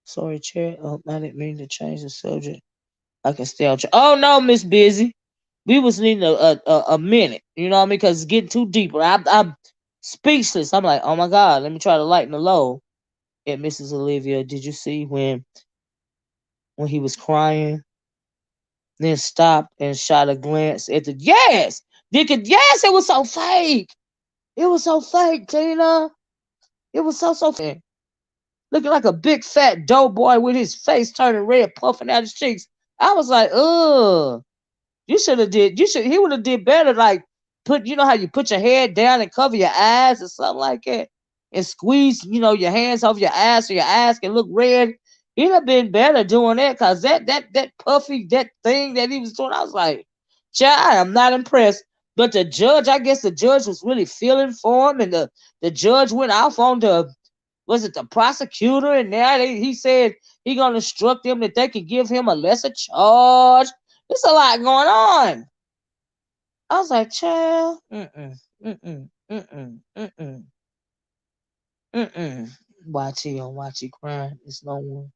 Sorry, Chair. I didn't mean to change the subject. I can stay on. Oh no, Miss Busy. We was needing a minute. You know what I mean? Because it's getting too deeper. I'm speechless. I'm like, oh my God. Let me try to lighten the load. And Mrs. Olivia, did you see when he was crying, then stopped and shot a glance at the yes, yes, it was so fake. It was so fake, Tina. It was so fake. Looking like a big fat doughboy with his face turning red, puffing out his cheeks. I was like, ugh. He would have did better, like how you put your head down and cover your eyes or something like that. And squeeze, your hands over your eyes so your eyes can look red. He'd have been better doing that because that puffy, that thing that he was doing, I was like, child, I am not impressed. But the judge, I guess the judge was really feeling for him, and the judge went off on the prosecutor, and now he said he gonna instruct them that they can give him a lesser charge. There's a lot going on. I was like, child, YT on YT crime is no one.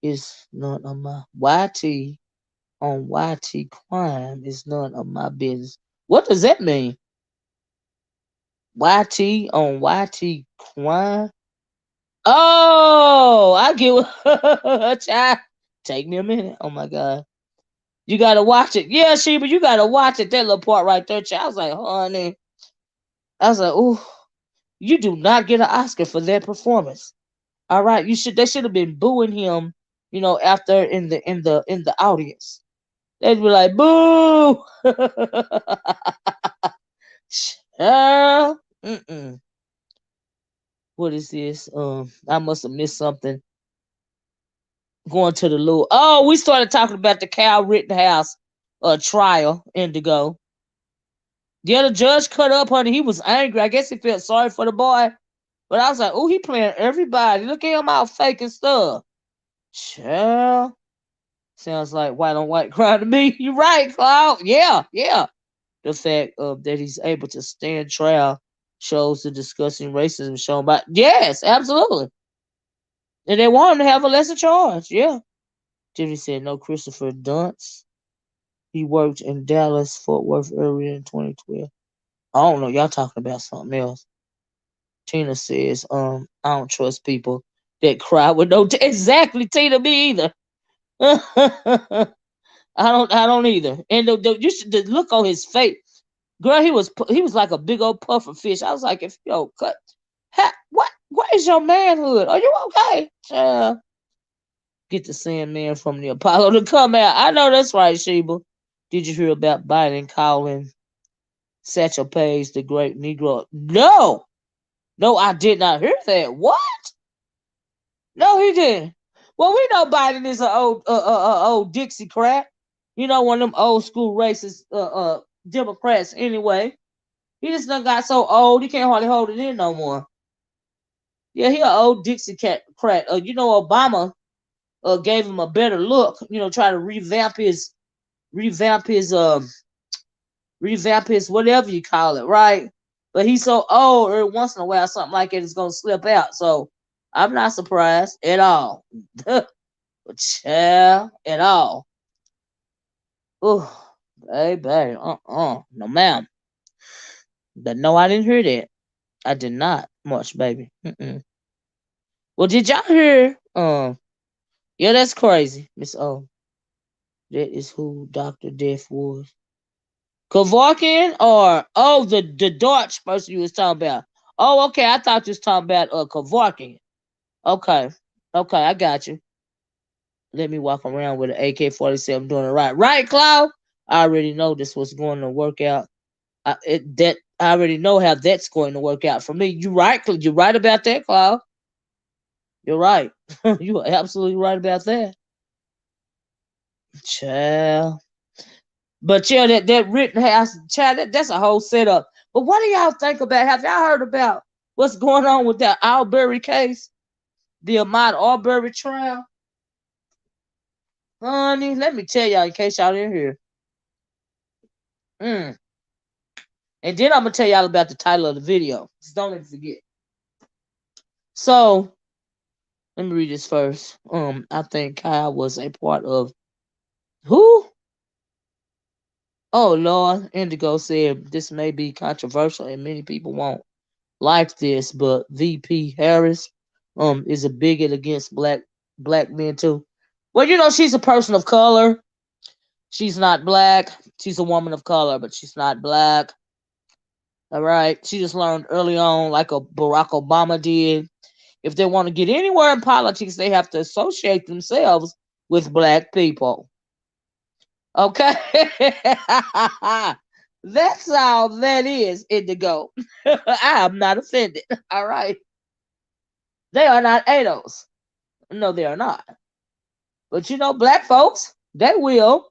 It's none of my YT on YT crime is none of my business. What does that mean? YT on YT crime? Oh, I get what child. Take me a minute. Oh my God. You gotta watch it. Yeah, Sheba, you gotta watch it. That little part right there, child. I was like, honey. I was like, ooh, you do not get an Oscar for that performance. All right, they should have been booing him, after in the audience. They'd be like, boo. What is this? I must have missed something. Going to the Lord. Oh, we started talking about the Cal Rittenhouse trial, Indigo. Yeah, the judge cut up on it. He was angry. I guess he felt sorry for the boy. But I was like, oh, he playing everybody. Look at him out faking stuff. Child. Sounds like white on white crime to me. You're right, Cloud. Yeah. The fact that he's able to stand trial shows the disgusting racism shown by. Yes, absolutely. And they want him to have a lesser charge. Yeah. Jimmy said no Christopher Dunst. He worked in Dallas, Fort Worth area in 2012. I don't know. Y'all talking about something else. Tina says, I don't trust people that cry with no exactly, Tina, me either. I don't either. And you should the look on his face. Girl, he was like a big old puffer fish. I was like, if cut, what is your manhood? Are you okay? Get the Sandman from the Apollo to come out. I know that's right, Sheba. Did you hear about Biden calling Satchel Paige the great Negro? No, I did not hear that. What? No, he didn't. Well, we know Biden is an old Dixiecrat. One of them old school racist Democrats. Anyway, he just done got so old he can't hardly hold it in no more. Yeah, he an old Dixiecrat. Obama gave him a better look. Try to revamp his whatever you call it, right? But he's so old, every once in a while something like it is gonna slip out. So I'm not surprised at all. Child at all. Oh, baby, no, ma'am. No, I didn't hear that. I did not much, baby. Mm-mm. Well, did y'all hear? Yeah, that's crazy, Miss O. That is who Doctor Death was. Kevorkian or the Dutch person you was talking about. Oh, okay. I thought you was talking about Kevorkian. Okay, okay, I got you. Let me walk around with an AK-47 doing it right. Right, Cloud? I already know this was going to work out. I already know how that's going to work out for me. You're right about that, Cloud. You're right. You are absolutely right about that. Child. But yeah, that Rittenhouse, child, that's a whole setup. But what do y'all think about? Have y'all heard about what's going on with that Arbery case? The Ahmaud Arbery trial? Honey, let me tell y'all in case y'all didn't hear. Mm. And then I'm gonna tell y'all about the title of the video. Just don't even forget. So let me read this first. I think Kyle was a part of who? Oh Lord, Indigo said this may be controversial and many people won't like this, but VP Harris is a bigot against black men too. Well, she's a person of color. She's not black. She's a woman of color, but she's not black. All right. She just learned early on, like a Barack Obama did. If they want to get anywhere in politics, they have to associate themselves with black people. Okay. That's all that is, Indigo. I am not offended. All right. They are not ADOS. No, they are not. But black folks, they will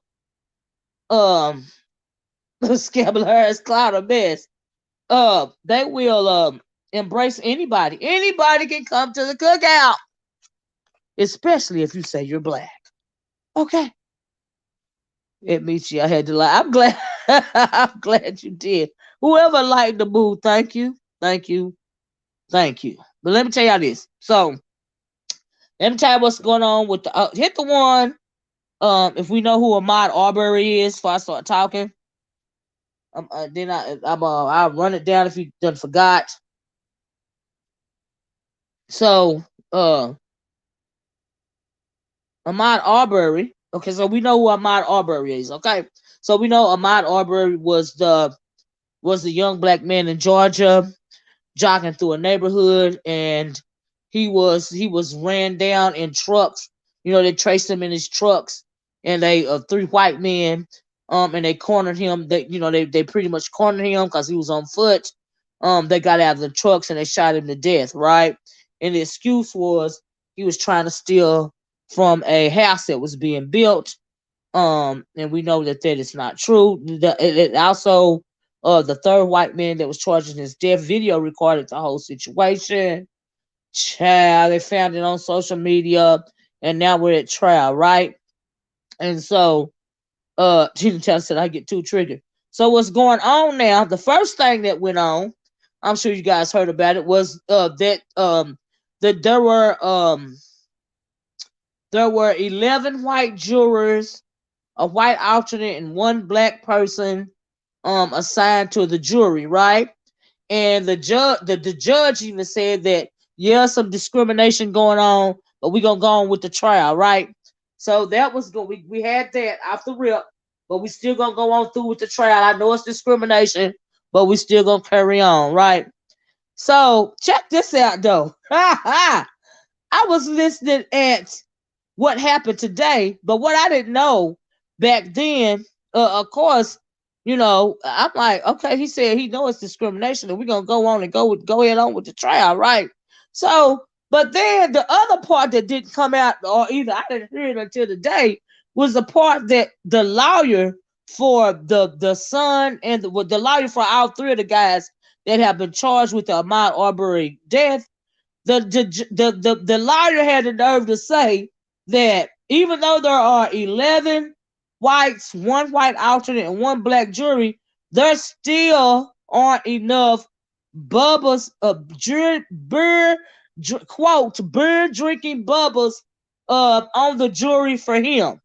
scabularious cloud of mess. They will embrace anybody. Anybody can come to the cookout. Especially if you say you're black. Okay. It meets you. I had to lie. I'm glad I'm glad you did. Whoever liked the move, thank you. Thank you. Thank you. But let me tell y'all this. So let me tell you what's going on with the hit the one. If we know who Ahmaud Arbery is, before I start talking, then I'll run it down if you done forgot. So, Ahmaud Arbery. Okay, so we know who Ahmaud Arbery is. Okay, so we know Ahmaud Arbery was the young black man in Georgia jogging through a neighborhood, and he was ran down in trucks. They traced him in his trucks, and they three white men, and they cornered him. They pretty much cornered him because he was on foot. They got out of the trucks and they shot him to death, right? And the excuse was he was trying to steal from a house that was being built. And we know that is not true. It also, the third white man that was charged in his death, video recorded the whole situation. Child, they found it on social media, and now we're at trial, right? And so, Tina said I get too triggered. So what's going on now? The first thing that went on, I'm sure you guys heard about it, was that there were 11 white jurors, a white alternate, and one black person assigned to the jury, right? And the judge even said that some discrimination going on, but we're gonna go on with the trial, right? So that was good. We had that off the rip, but we still gonna go on through with the trial. I know it's discrimination, but we still gonna carry on, right? So check this out though. I was listening at what happened today, but what I didn't know back then, of course, I'm like, okay, he said he knows it's discrimination, and we're gonna go on and go ahead on with the trial, right? So, but then the other part that didn't come out, or either I didn't hear it until today, was the part that the lawyer for the son and the lawyer for all three of the guys that have been charged with the Ahmaud Arbery death, the lawyer had the nerve to say that even though there are 11 whites, one white alternate, and one black jury, there still aren't enough Bubba's quote beer drinking Bubba's on the jury for him.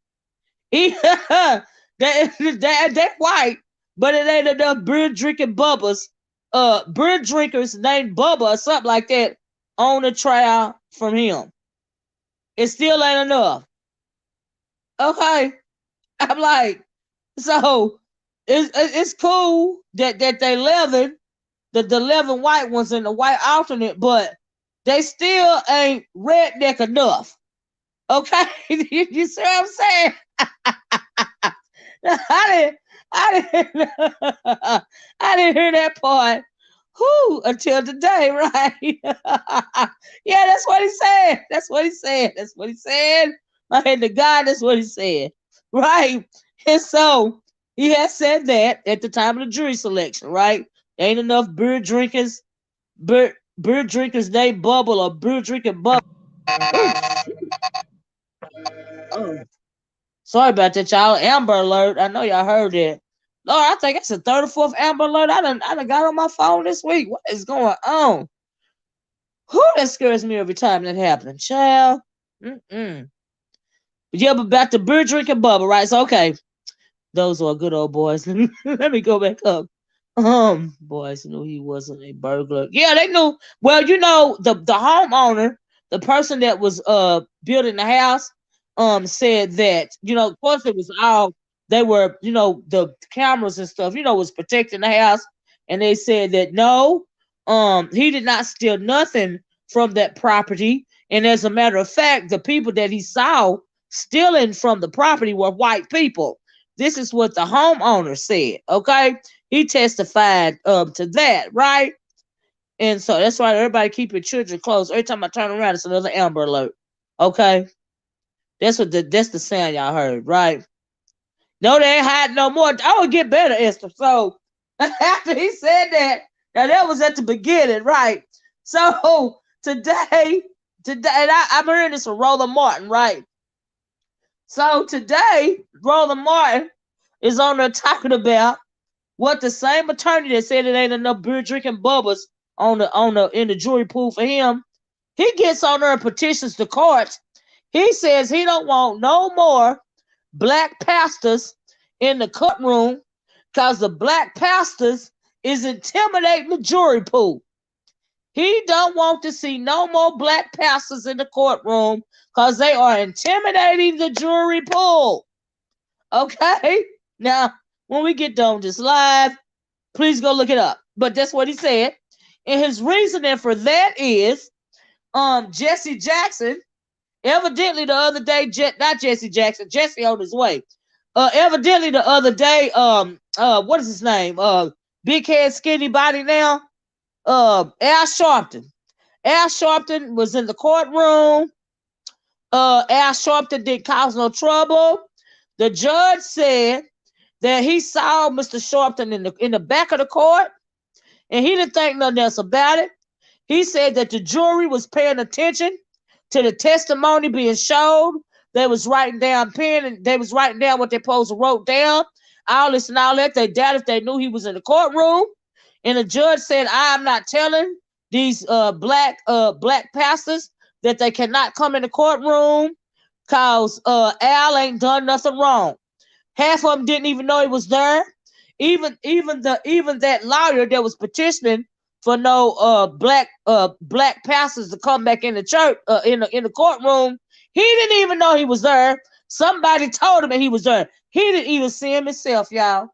He they white, but it ain't enough beer drinking bubbas, beer drinkers named Bubba or something like that on the trial from him. It still ain't enough. Okay. I'm like, so it's cool that they 11, the 11 white ones and the white alternate, but they still ain't redneck enough. Okay, you see what I'm saying? I didn't I didn't hear that part. Who until today, right? Yeah, that's what he said. That's what he said. That's what he said. My hand to God, that's what he said. Right. And so he has said that at the time of the jury selection, right? Ain't enough beer drinkers named Bubble or beer drinking Bubble. Oh, sorry about that, y'all. Amber alert. I know y'all heard that. Lord, I think it's the 34th Amber alert. I done got on my phone this week. What is going on? Who that scares me every time that happens, child. Mm-mm. Yeah, but back to beer drinking Bubble, right? So okay, those are good old boys. Let me go back up. Boys knew he wasn't a burglar. Yeah, they knew. Well, the homeowner, the person that was building the house, said that, of course it was all they were, the cameras and stuff, was protecting the house, and they said that no, he did not steal nothing from that property, and as a matter of fact, the people that he saw stealing from the property were white people. This is what the homeowner said. Okay, he testified to that, right? And so that's why everybody keep your children close. Every time I turn around, it's another Amber Alert. Okay, that's the sound y'all heard, right? No, they ain't hiding no more. I would get better, Esther. So after he said that, now that was at the beginning, right? So today, and I'm hearing this from Roland Martin, right? So today, Roland Martin is on there talking about what the same attorney that said it ain't enough beer drinking Bubbas in the jury pool for him. He gets on there and petitions the court. He says he don't want no more black pastors in the courtroom because the black pastors is intimidating the jury pool. He don't want to see no more black pastors in the courtroom because they are intimidating the jury pool. Okay? Now, when we get done with this live, please go look it up. But that's what he said. And his reasoning for that is Jesse Jackson, evidently the other day, not Jesse Jackson, Jesse on his way. Evidently the other day, what is his name? Big head, skinny body now. Al Sharpton. Al Sharpton was in the courtroom. Al Sharpton didn't cause no trouble. The judge said that he saw Mr. Sharpton in the back of the court, and he didn't think nothing else about it. He said that the jury was paying attention to the testimony being showed. They was writing down pen, and they was writing down what they supposed to wrote down. All this and all that. They doubt if they knew he was in the courtroom. And the judge said, I'm not telling these black pastors that they cannot come in the courtroom because Al ain't done nothing wrong. Half of them didn't even know he was there. Even that lawyer that was petitioning for no black pastors to come back in the church in the courtroom, he didn't even know he was there. Somebody told him that he was there. He didn't even see him himself, y'all.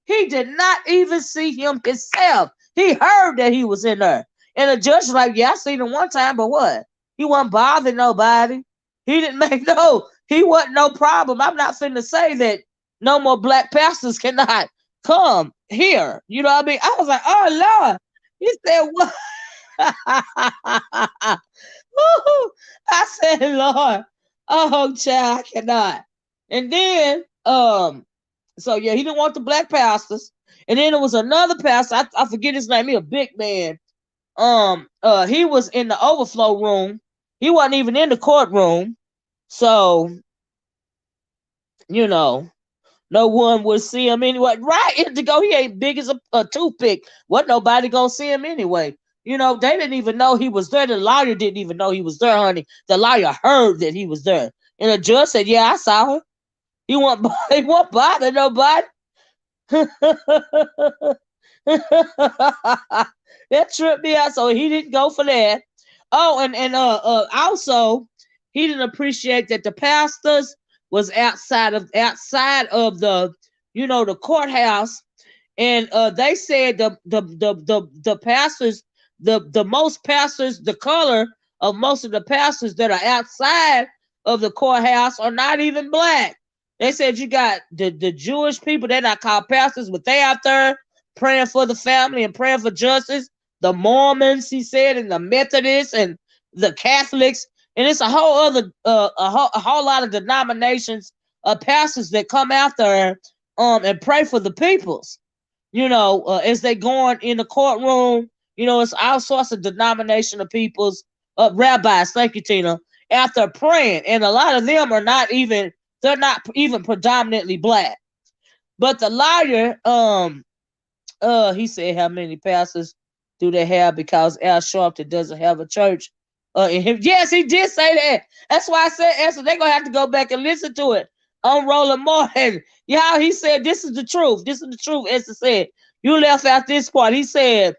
He did not even see him himself. He heard that he was in there. And the judge was like, yeah, I seen him one time, but what? He wasn't bothering nobody. He didn't make he wasn't no problem. I'm not finna say that no more black pastors cannot come here. You know what I mean? I was like, oh Lord. He said, what? I said, Lord, oh child, I cannot. And then so yeah, he didn't want the black pastors. And then there was another pastor, I forget his name, he a big man. He was in the overflow room. He wasn't even in the courtroom. So, no one would see him anyway. Right, to go, he ain't big as a toothpick. What nobody gonna see him anyway. You know, they didn't even know he was there. The lawyer didn't even know he was there, honey. The lawyer heard that he was there. And the judge said, yeah, I saw her. He won't, he won't bother nobody. That tripped me out, so he didn't go for that. Oh, and also he didn't appreciate that the pastors was outside of the the courthouse, and they said the pastors, the most pastors, the color of most of the pastors that are outside of the courthouse are not even black. They said you got the Jewish people, they're not called pastors, but they out there praying for the family and praying for justice. The Mormons, he said, and the Methodists and the Catholics, and it's a whole other a whole lot of denominations of pastors that come out there and pray for the peoples. As they going in the courtroom, it's all sorts of denomination of peoples, rabbis, thank you, Tina, out there praying, and a lot of them are not even, they're not even predominantly black. But the lawyer, he said, how many pastors do they have? Because Al Sharpton doesn't have a church in him. Yes, he did say that. That's why I said, they're gonna have to go back and listen to it on Roland Moore. And yeah, he said, this is the truth. This is the truth. Esther said, you left out this part. He said,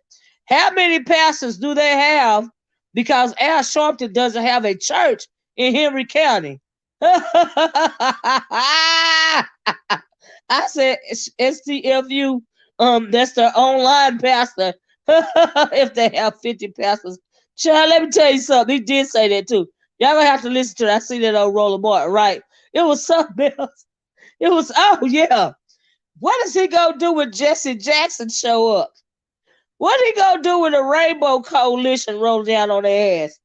how many pastors do they have? Because Al Sharpton doesn't have a church in Henry County. I said, STFU, that's their online pastor. If they have 50 pastors. Child, let me tell you something. He did say that too. Y'all gonna have to listen to it. I see that on Roller Martin, right? It was something else. It was, oh yeah. What is he gonna do when Jesse Jackson show up? What he gonna do when the Rainbow Coalition rolls down on their ass?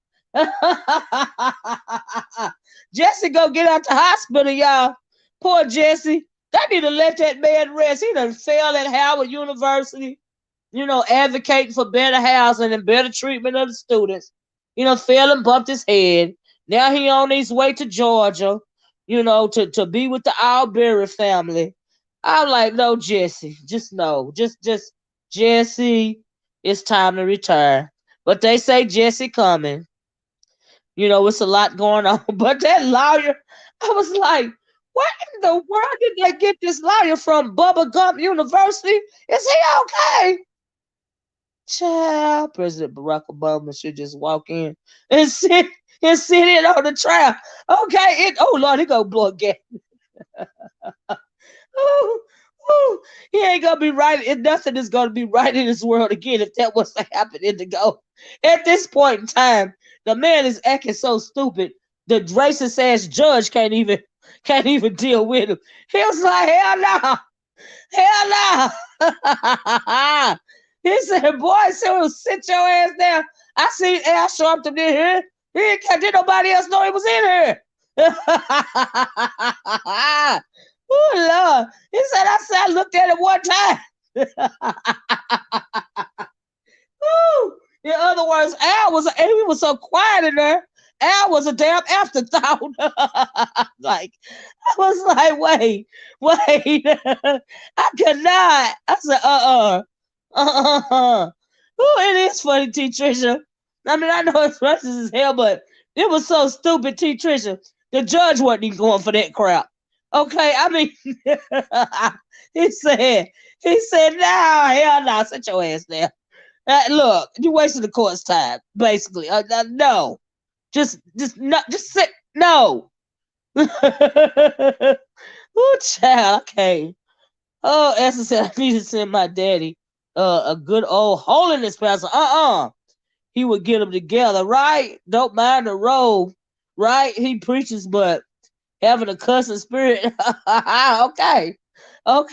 Jesse go get out the hospital, y'all. Poor Jesse. They need to let that man rest. He done failed at Howard University, advocating for better housing and better treatment of the students. Failed and bumped his head. Now he on his way to Georgia, to be with the Arbery family. I'm like, no, Jesse, just no. Just Jesse, it's time to retire. But they say Jesse coming. It's a lot going on. But that lawyer, I was like, where in the world did they get this lawyer from? Bubba Gump University? Is he okay? Child, President Barack Obama should just walk in and sit in on the trial. Okay, oh Lord, he gonna blow again. He ain't gonna be right. And nothing is gonna be right in this world again if that was to happen in the go. At this point in time, the man is acting so stupid. The racist ass judge can't even deal with him. He was like, hell no. Hell no. He said, boy, sit your ass down. I see Al Sharpton in here. He did nobody else know he was in here. Oh, Lord. He said, I looked at it one time. Ooh. In other words, he was so quiet in there. Al was a damn afterthought. Like, I was like, wait. I could not. I said, Oh, it is funny, T. Trisha. I mean, I know it's racist as hell, but it was so stupid, T. Trisha. The judge wasn't even going for that crap. Okay, I mean, he said, no, hell no, sit your ass there. Look, you wasted the court's time, basically. No, just sit. No. Oh, child, okay. Oh, Esther said I need to send my daddy a good old holiness pastor. He would get them together, right? Don't mind the robe, right? He preaches, but having a cussing spirit. Okay. Woo!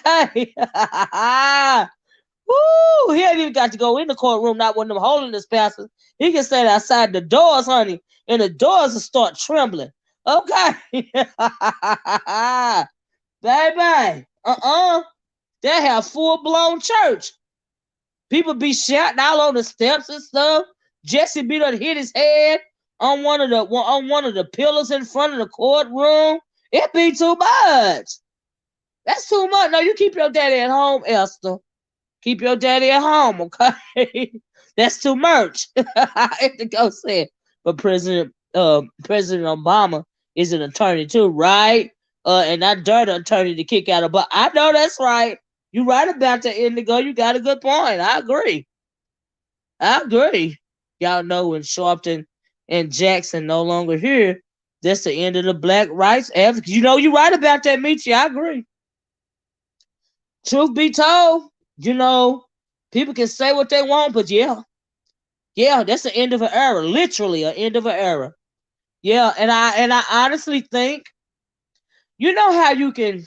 He ain't even got to go in the courtroom, not one of them holiness pastors. He can stand outside the doors, honey, and the doors will start trembling. Okay. Baby. They have full-blown church. People be shouting all on the steps and stuff. Jesse be done hit his head on one of the pillars in front of the courtroom. It be too much. That's too much. No, you keep your daddy at home, Esther. Keep your daddy at home, okay? That's too much. Indigo said. But President Obama is an attorney too, right? And I dare the attorney to kick out but I know that's right. You right about that, Indigo. You got a good point. I agree. I agree. Y'all know when Sharpton and Jackson no longer here, that's the end of the black rights advocates. You know, you right about that, Michi. I agree. Truth be told, you know, people can say what they want, but yeah, that's the end of an era. Literally, an end of an era. Yeah, and I honestly think, you know how you can,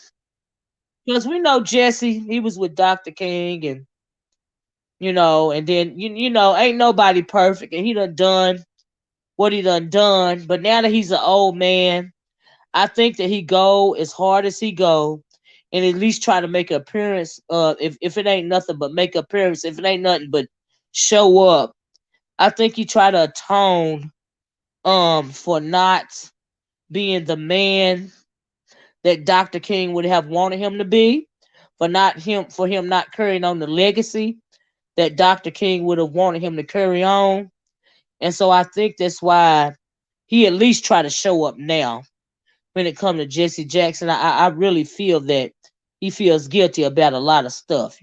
because we know Jesse, he was with Dr. King, and and then you know, ain't nobody perfect, and he done what he done. But now that he's an old man, I think that he go as hard as he go, and at least try to make an appearance. If it ain't nothing but make an appearance, if it ain't nothing but show up, I think he try to atone for not being the man that Dr. King would have wanted him to be, for him not carrying on the legacy that Dr. King would have wanted him to carry on. And so I think that's why he at least try to show up now when it comes to Jesse Jackson. I really feel that he feels guilty about a lot of stuff.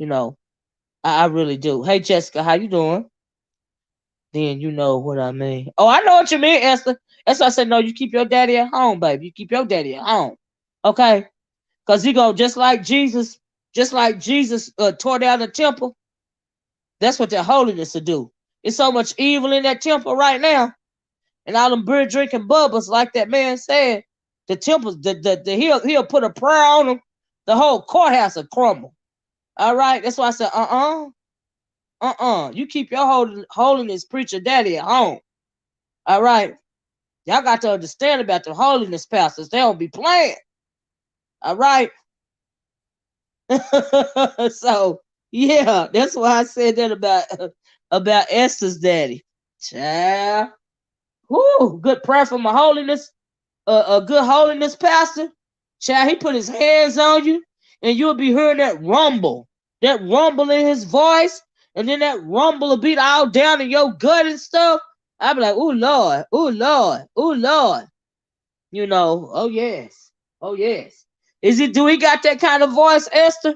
I really do. Hey Jessica, how you doing? Then you know what I mean. Oh, I know what you mean, Esther. That's why I said no, you keep your daddy at home, baby. You keep your daddy at home. Okay? Because he go just like Jesus tore down the temple. That's what that holiness will do. It's so much evil in that temple right now. And all them beer drinking bubbles, like that man said, the temples, he'll put a prayer on them, the whole courthouse will crumble. All right, that's why I said, you keep your holiness preacher daddy at home. All right, y'all got to understand about the holiness pastors. They don't be playing. All right, so yeah, that's why I said that about Esther's daddy. Child, whoo, good prayer for my holiness. A good holiness pastor, child, he put his hands on you, and you'll be hearing that rumble in his voice, and then that rumble will beat all down in your gut and stuff. I'll be like, oh Lord, oh Lord, oh Lord. Oh yes, oh yes. Do he got that kind of voice, Esther?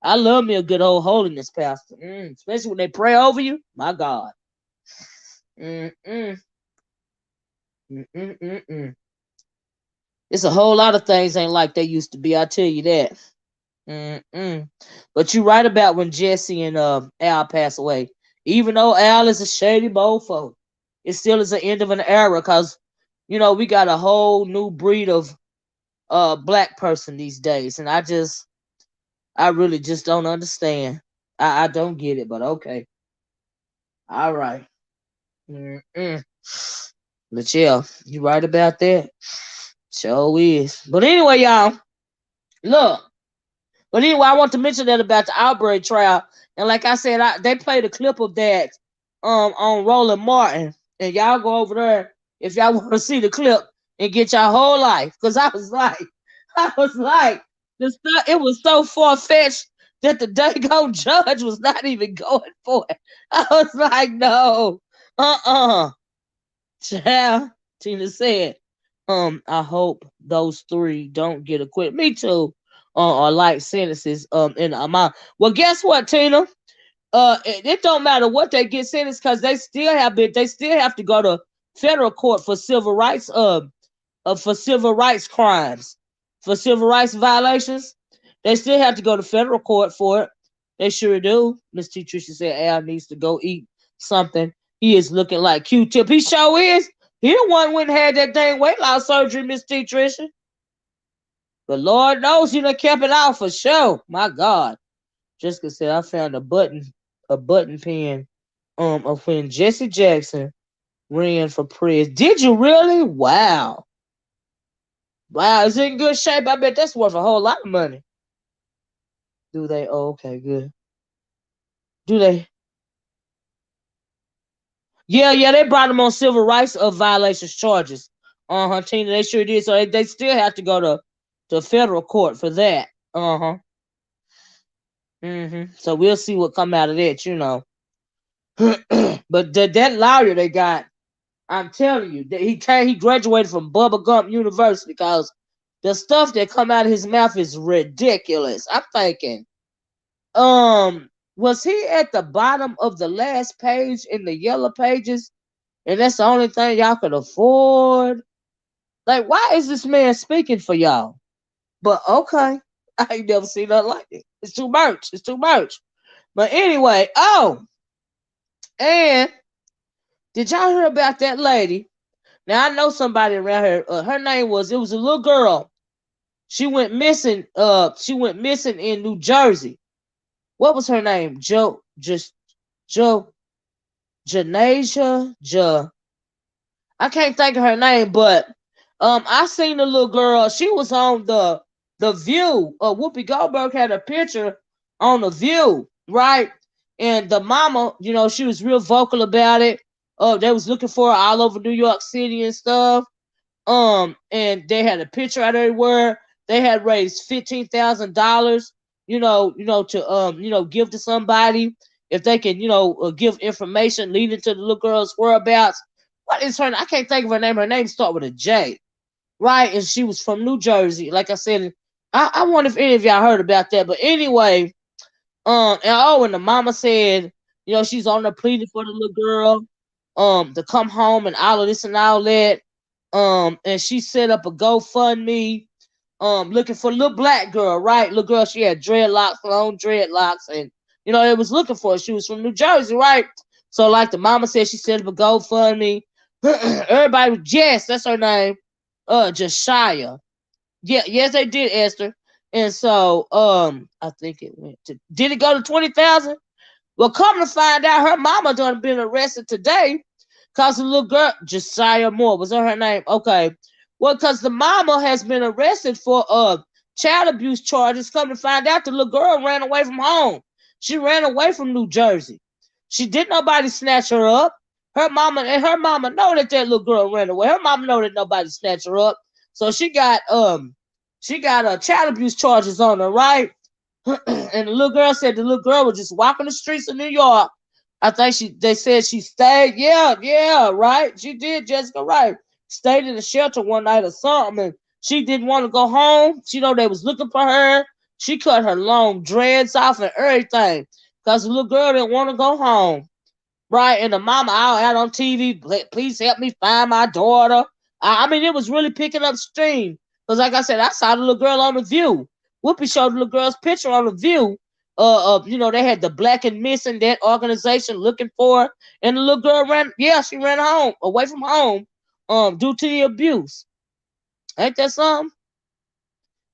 I love me a good old holiness pastor, especially when they pray over you. My God. Mm mm mm mm mm. Mm. It's a whole lot of things ain't like they used to be. I tell you that. Mm-mm. But you're right about when Jesse and Al passed away. Even though Al is a shady mofo, it still is the end of an era because we got a whole new breed of black person these days, and I really just don't understand. I don't get it, but okay, all right. Mm-mm. But yeah, you right about that. Sure is. But anyway, y'all, look. But anyway, I want to mention that about the Arbery trial. And like I said, they played a clip of that on Roland Martin. And y'all go over there if y'all want to see the clip and get your whole life. Because I was like, it was so far fetched that the daggone judge was not even going for it. I was like, no, child. Tina said, I hope those three don't get acquitted. Me too. Or light sentences in the amount. Well, guess what, Tina? It don't matter what they get sentenced because they still have to go to federal court for civil rights crimes, for civil rights violations. They still have to go to federal court for it. They sure do. Miss T. Tricia said Al needs to go eat something. He is looking like Q-Tip. He sure is. He the one went and had that dang weight loss surgery, Miss T. Tricia. But Lord knows he done kept it out for sure. My God. Jessica said I found a button pen of when Jesse Jackson ran for president. Did you really? Wow. Wow, is it in good shape? I bet that's worth a whole lot of money. Do they? Oh, okay, good. Do they? Yeah, they brought him on civil rights violations charges. Tina, they sure did. So they still have to go to federal court for that. So we'll see what come out of that, you know. But that lawyer they got, I'm telling you, that he graduated from Bubba Gump University because the stuff that come out of his mouth is ridiculous. I'm thinking, was he at the bottom of the last page in the yellow pages, and that's the only thing y'all could afford? Like, why is this man speaking for y'all? But okay, I ain't never seen nothing like it. It's too much. It's too much. But anyway, and did y'all hear about that lady? Now I know somebody around here. Her name was, it was a little girl. She went missing. She went missing in New Jersey. What was her name? Jo Janasia Ja. I can't think of her name, but I seen the little girl. She was on the View. Whoopi Goldberg had a picture on the View, right? And the mama, you know, she was real vocal about it. They was looking for her all over New York City and stuff. And they had a picture out everywhere. They had raised $15,000, to give to somebody if they can, give information leading to the little girl's whereabouts. What is her? I can't think of her name. Her name start with a J, right? And she was from New Jersey. Like I said, I wonder if any of y'all heard about that. But anyway, and the mama said, she's on there pleading for the little girl, to come home and all of this and all that. And she set up a GoFundMe, looking for a little black girl, right? Little girl, she had dreadlocks, long dreadlocks, and they was looking for her. She was from New Jersey, right? So, like the mama said, she set up a GoFundMe. Everybody, yes, that's her name. Joshiyah. Yeah, yes, they did, Esther. And so, I think it went to. Did it go to 20,000? Well, come to find out, her mama done been arrested today because the little girl, Joshiyah Moore, was that her name? Okay. Well, because the mama has been arrested for child abuse charges. Come to find out, the little girl ran away from home. She ran away from New Jersey. She didn't nobody snatch her up. Her mama know that little girl ran away. Her mama know that nobody snatched her up. So she got child abuse charges on her, right? And the little girl said the little girl was just walking the streets of New York. I think they said she stayed. Yeah, right. She did, Jessica, right. Stayed in a shelter one night or something, and she didn't want to go home. She know they was looking for her. She cut her long dreads off and everything because the little girl didn't want to go home, right? And the mama out on TV, please help me find my daughter. I mean, it was really picking up steam because, like I said, I saw the little girl on the View. Whoopi showed the little girl's picture on the View. They had the Black and Missing, that organization, looking for her, and the little girl she ran home, away from home, due to the abuse. Ain't that something?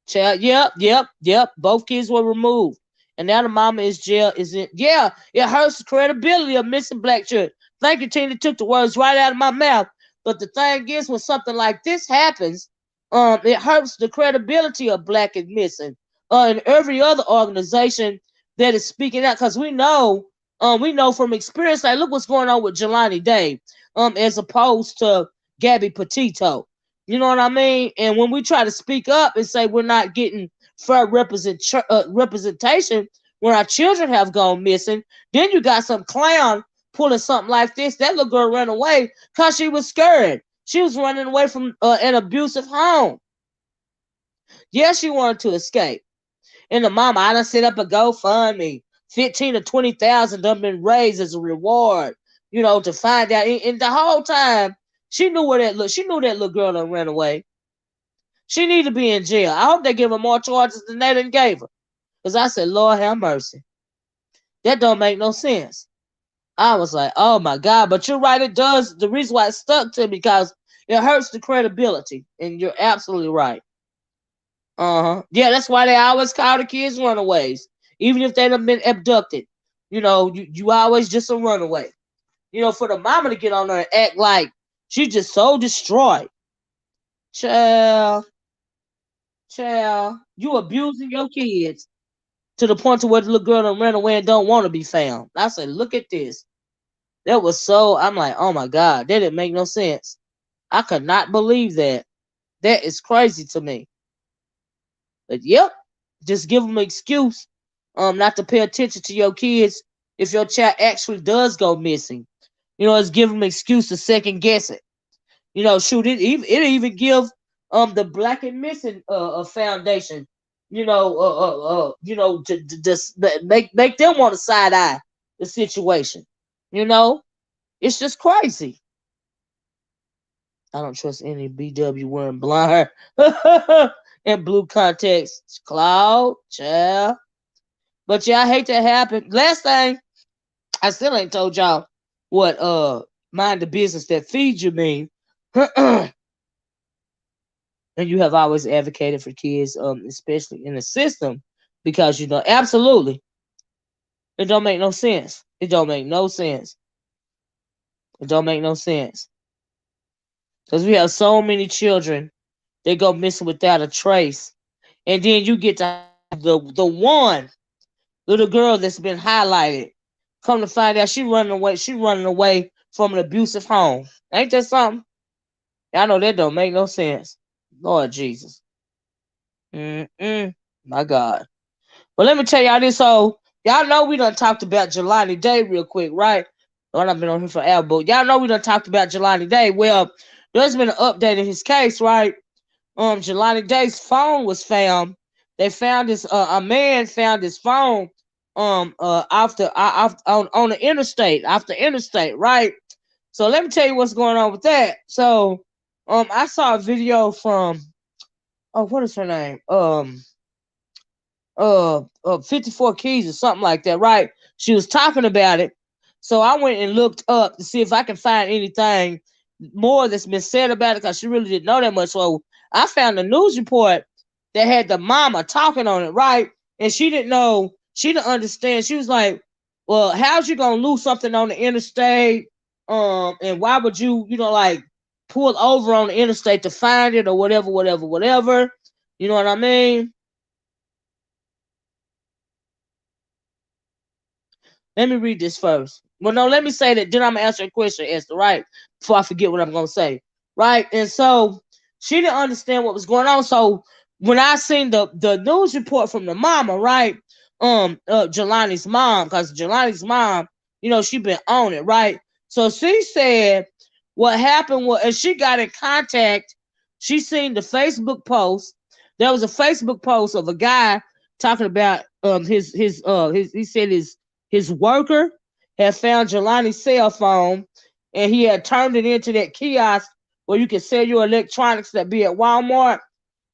Child, yep. Both kids were removed, and now the mama is jail. Is it? Yeah, it hurts the credibility of missing black children. Thank you, Tina. Took the words right out of my mouth. But the thing is, when something like this happens, it hurts the credibility of Black and Missing, and every other organization that is speaking out, because we know from experience, like look what's going on with Jelani Day, as opposed to Gabby Petito. You know what I mean? And when we try to speak up and say we're not getting fair representation when our children have gone missing, then you got some clown pulling something like this. That little girl ran away because she was scared. She was running away from an abusive home. Yes, she wanted to escape. And the mama, I done set up a GoFundMe. 15 to 20,000 done been raised as a reward, to find out. And the whole time, she knew she knew that little girl done ran away. She need to be in jail. I hope they give her more charges than they done gave her. Because I said, Lord have mercy. That don't make no sense. I was like, oh my God. But you're right, it does. The reason why it stuck to me, because it hurts the credibility. And you're absolutely right. Yeah, that's why they always call the kids runaways. Even if they done been abducted. You always just a runaway. For the mama to get on there and act like she just so destroyed. Child, you abusing your kids to the point to where the little girl done ran away and don't want to be found. I said, look at this. That was I'm like, oh my God, that didn't make no sense. I could not believe that. That is crazy to me. But yep, just give them an excuse not to pay attention to your kids if your child actually does go missing. It's giving them an excuse to second guess it. Shoot, it even give the Black and Missing foundation, to just make them want to side eye the situation. It's just crazy. I don't trust any BW wearing blonde hair and blue contacts. Cloud, child. But yeah, I hate that happen. Last thing, I still ain't told y'all what mind the business that feeds you mean. And you have always advocated for kids, especially in the system, because absolutely, it don't make no sense. It don't make no sense. It don't make no sense. Because we have so many children that go missing without a trace. And then you get to the one little girl that's been highlighted. Come to find out she running away from an abusive home. Ain't that something? Y'all know that don't make no sense. Lord Jesus. My God. But let me tell y'all this. So y'all know we done talked about Jelani Day real quick, right? Lord, I've been on here forever, but y'all know we done talked about Jelani Day. Well, there's been an update in his case, right? Jelani Day's phone was found. They found this. A man found his phone. On the interstate, off the interstate, right? So let me tell you what's going on with that. So, I saw a video from. Oh, what is her name? 54 Keys or something like that, right? She was talking about it. So I went and looked up to see if I can find anything more that's been said about it, because she really didn't know that much. So I found a news report that had the mama talking on it, right? And she didn't know, she didn't understand. She was like, well, how's you gonna lose something on the interstate? And why would you, like pull over on the interstate to find it or whatever, whatever, whatever. You know what I mean? Let me read this first. Well, no, let me say that. Then I'm gonna answer a question, Esther, right? Before I forget what I'm gonna say, right? And so she didn't understand what was going on. So when I seen the news report from the mama, right? Jelani's mom, because Jelani's mom, she been on it, right? So she said what happened was, and she got in contact. She seen the Facebook post. There was a Facebook post of a guy talking about his he said his worker had found Jelani's cell phone, and he had turned it into that kiosk where you can sell your electronics that be at Walmart.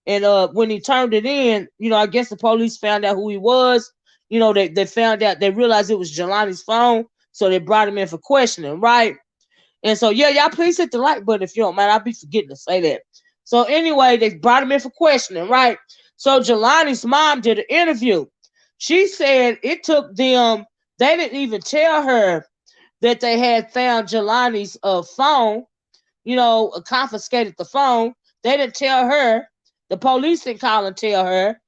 And when he turned it in, I guess the police found out who he was. They found out, they realized it was Jelani's phone, so they brought him in for questioning, right? And so, yeah, y'all please hit the like button if you don't mind. I'll be forgetting to say that. So anyway, they brought him in for questioning, right? So Jelani's mom did an interview. She said it took them, they didn't even tell her that they had found Jelani's phone, confiscated the phone. They didn't tell her. The police didn't call and tell her.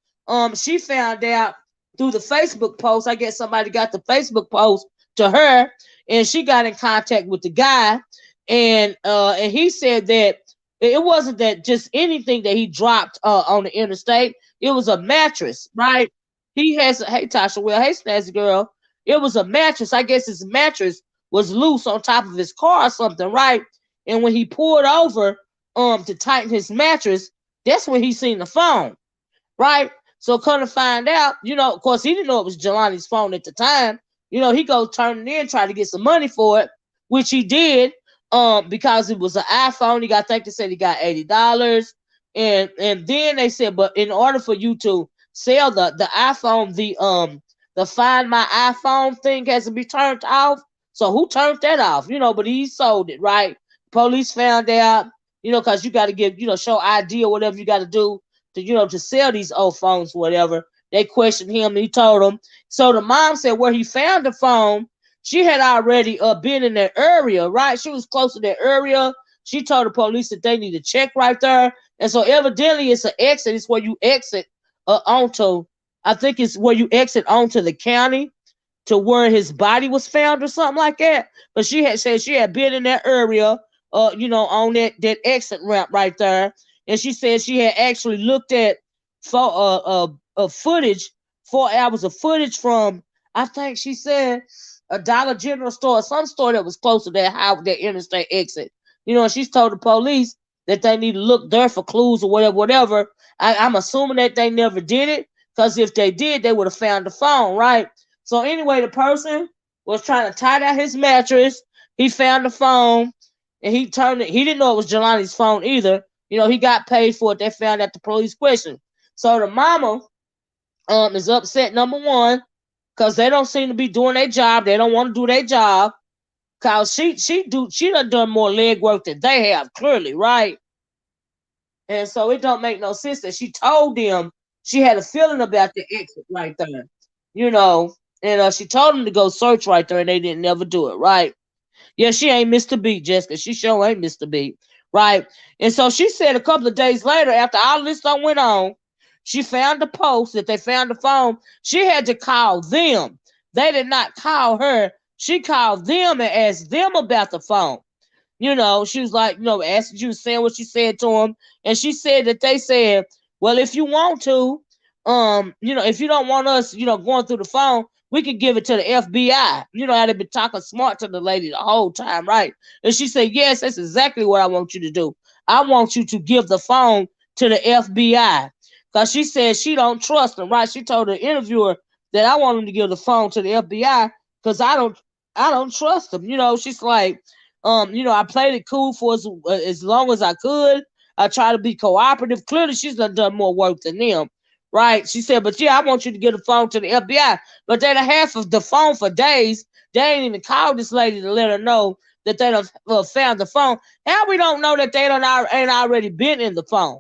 She found out through the Facebook post. I guess somebody got the Facebook post to her, and she got in contact with the guy, and he said that it wasn't that just anything that he dropped on the interstate. It was a mattress, right? He has, hey Tasha, well, hey Snazzy girl, it was a mattress. I guess his mattress was loose on top of his car or something, right? And when he pulled over to tighten his mattress, that's when he seen the phone, right? So come to find out, of course he didn't know it was Jelani's phone at the time. He go turn it in, try to get some money for it, which he did, because it was an iPhone. I think they said he got $80. And then they said, but in order for you to sell the iPhone, the Find My iPhone thing has to be turned off. So who turned that off? But he sold it, right? Police found out, because you got to give, show ID or whatever you got to do to, to sell these old phones, whatever. They questioned him, and he told them. So the mom said where he found the phone, she had already been in that area, right? She was close to that area. She told the police that they need to check right there. And so evidently it's an exit. It's where you exit onto, I think it's where you exit onto the county to where his body was found or something like that. But she had said she had been in that area, on that exit ramp right there. And she said she had actually looked at footage 4 hours of footage from, I think she said, a Dollar General store, some store that was close to their interstate exit. She's told the police that they need to look there for clues or whatever. I'm assuming that they never did it, because if they did, they would have found the phone, right? So anyway, the person was trying to tie down his mattress. He found the phone, and he turned it. He didn't know it was Jelani's phone either. He got paid for it. They found out the police question. So the mama is upset, number one, because they don't seem to be doing their job. They don't want to do their job. Cause she done more leg work than they have, clearly, right? And so it don't make no sense that she told them she had a feeling about the exit right there, and she told them to go search right there, and they didn't never do it, right? Yeah, she ain't missed a beat, Jessica. She sure ain't missed a beat, right? And so she said a couple of days later, after all this stuff went on, she found the post that they found the phone. She had to call them. They did not call her. She called them and asked them about the phone. She was like, she was saying what she said to them. And she said that they said, well, if you want to, if you don't want us, going through the phone, we could give it to the FBI. How they've been talking smart to the lady the whole time, right? And she said, yes, that's exactly what I want you to do. I want you to give the phone to the FBI. Because she said she don't trust them, right? She told the interviewer that I want them to give the phone to the FBI because I don't trust them. She's like, I played it cool for as long as I could. I try to be cooperative. Clearly, she's done more work than them, right? She said, but yeah, I want you to give the phone to the FBI. But they done half of the phone for days. They ain't even called this lady to let her know that they done found the phone. How we don't know that they ain't already been in the phone?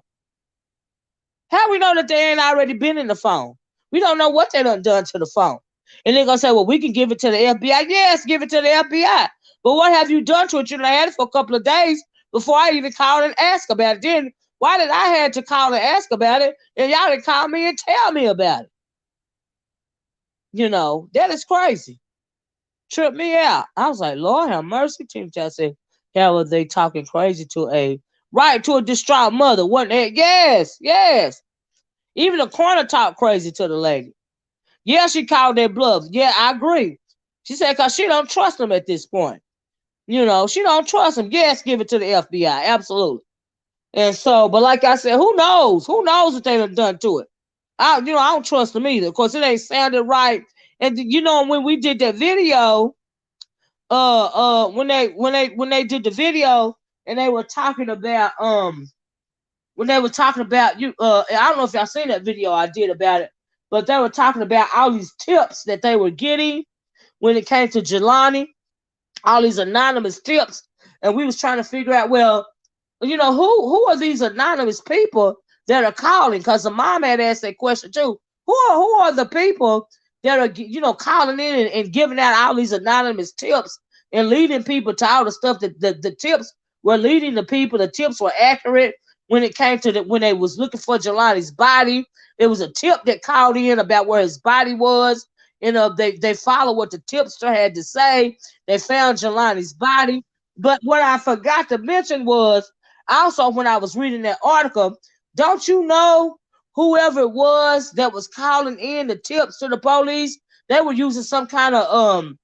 How we know that they ain't already been in the phone? We don't know what they done to the phone. And they're going to say, well, we can give it to the FBI. Yes, give it to the FBI. But what have you done to it? You done had it for a couple of days before I even called and asked about it. Then why did I have to call and ask about it, and y'all didn't call me and tell me about it? That is crazy. Tripped me out. I was like, Lord have mercy. Team Chat said, how are they talking crazy to a distraught mother? Wasn't it? Yes. Even the corner talked crazy to the lady. Yeah, she called their bluff. Yeah, I agree. She said because she don't trust them at this point. She don't trust them. Yes, give it to the FBI. Absolutely. And so, but like I said, who knows? Who knows what they done to it? I don't trust them either. Of course, it ain't sounded right. And when we did that video, when they did the video and they were talking about when they were talking about you, I don't know if y'all seen that video I did about it, but they were talking about all these tips that they were getting when it came to Jelani, all these anonymous tips, and we was trying to figure out, well, who are these anonymous people that are calling? Because the mom had asked that question too. Who are the people that are calling in and giving out all these anonymous tips and leading people to all the stuff that the tips were leading the people. The tips were accurate when it came to when they was looking for Jelani's body. There was a tip that called in about where his body was. They followed what the tipster had to say. They found Jelani's body. But what I forgot to mention was also when I was reading that article, don't you know whoever it was that was calling in the tips to the police, they were using some kind of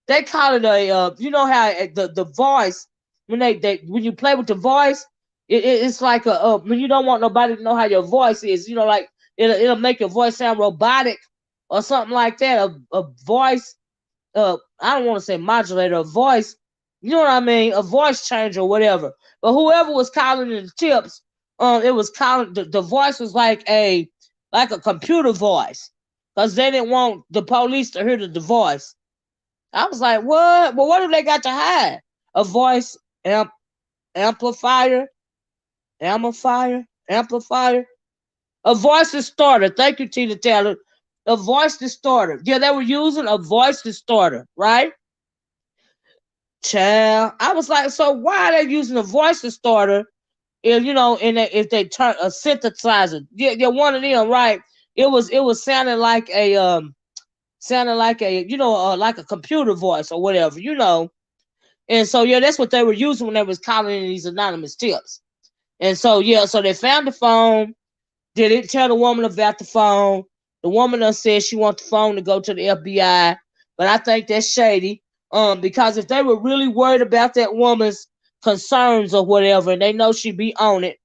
they call it a how the voice when when you play with the voice, it's like a when you don't want nobody to know how your voice is, like it'll make your voice sound robotic or something like that. A voice, I don't want to say modulator, a voice, you know what I mean, a voice changer or whatever. But whoever was calling in the tips, it was calling the voice was like a computer voice, because they didn't want the police to hear the voice. I was like, what? Well, what do they got to hide? A voice amplifier, a voice distorter. Thank you, Tina Taylor. A voice distorter. Yeah, they were using a voice distorter, right? Child, I was like, so why are they using a voice distorter? If they turn a synthesizer, yeah, one of them, right? It was sounding like a like a computer voice or whatever, And so yeah, that's what they were using when they was calling in these anonymous tips. And so yeah, so they found the phone. They didn't tell the woman about the phone. The woman done said she wants the phone to go to the FBI, but I think that's shady. Because if they were really worried about that woman's concerns or whatever, and they know she be on it,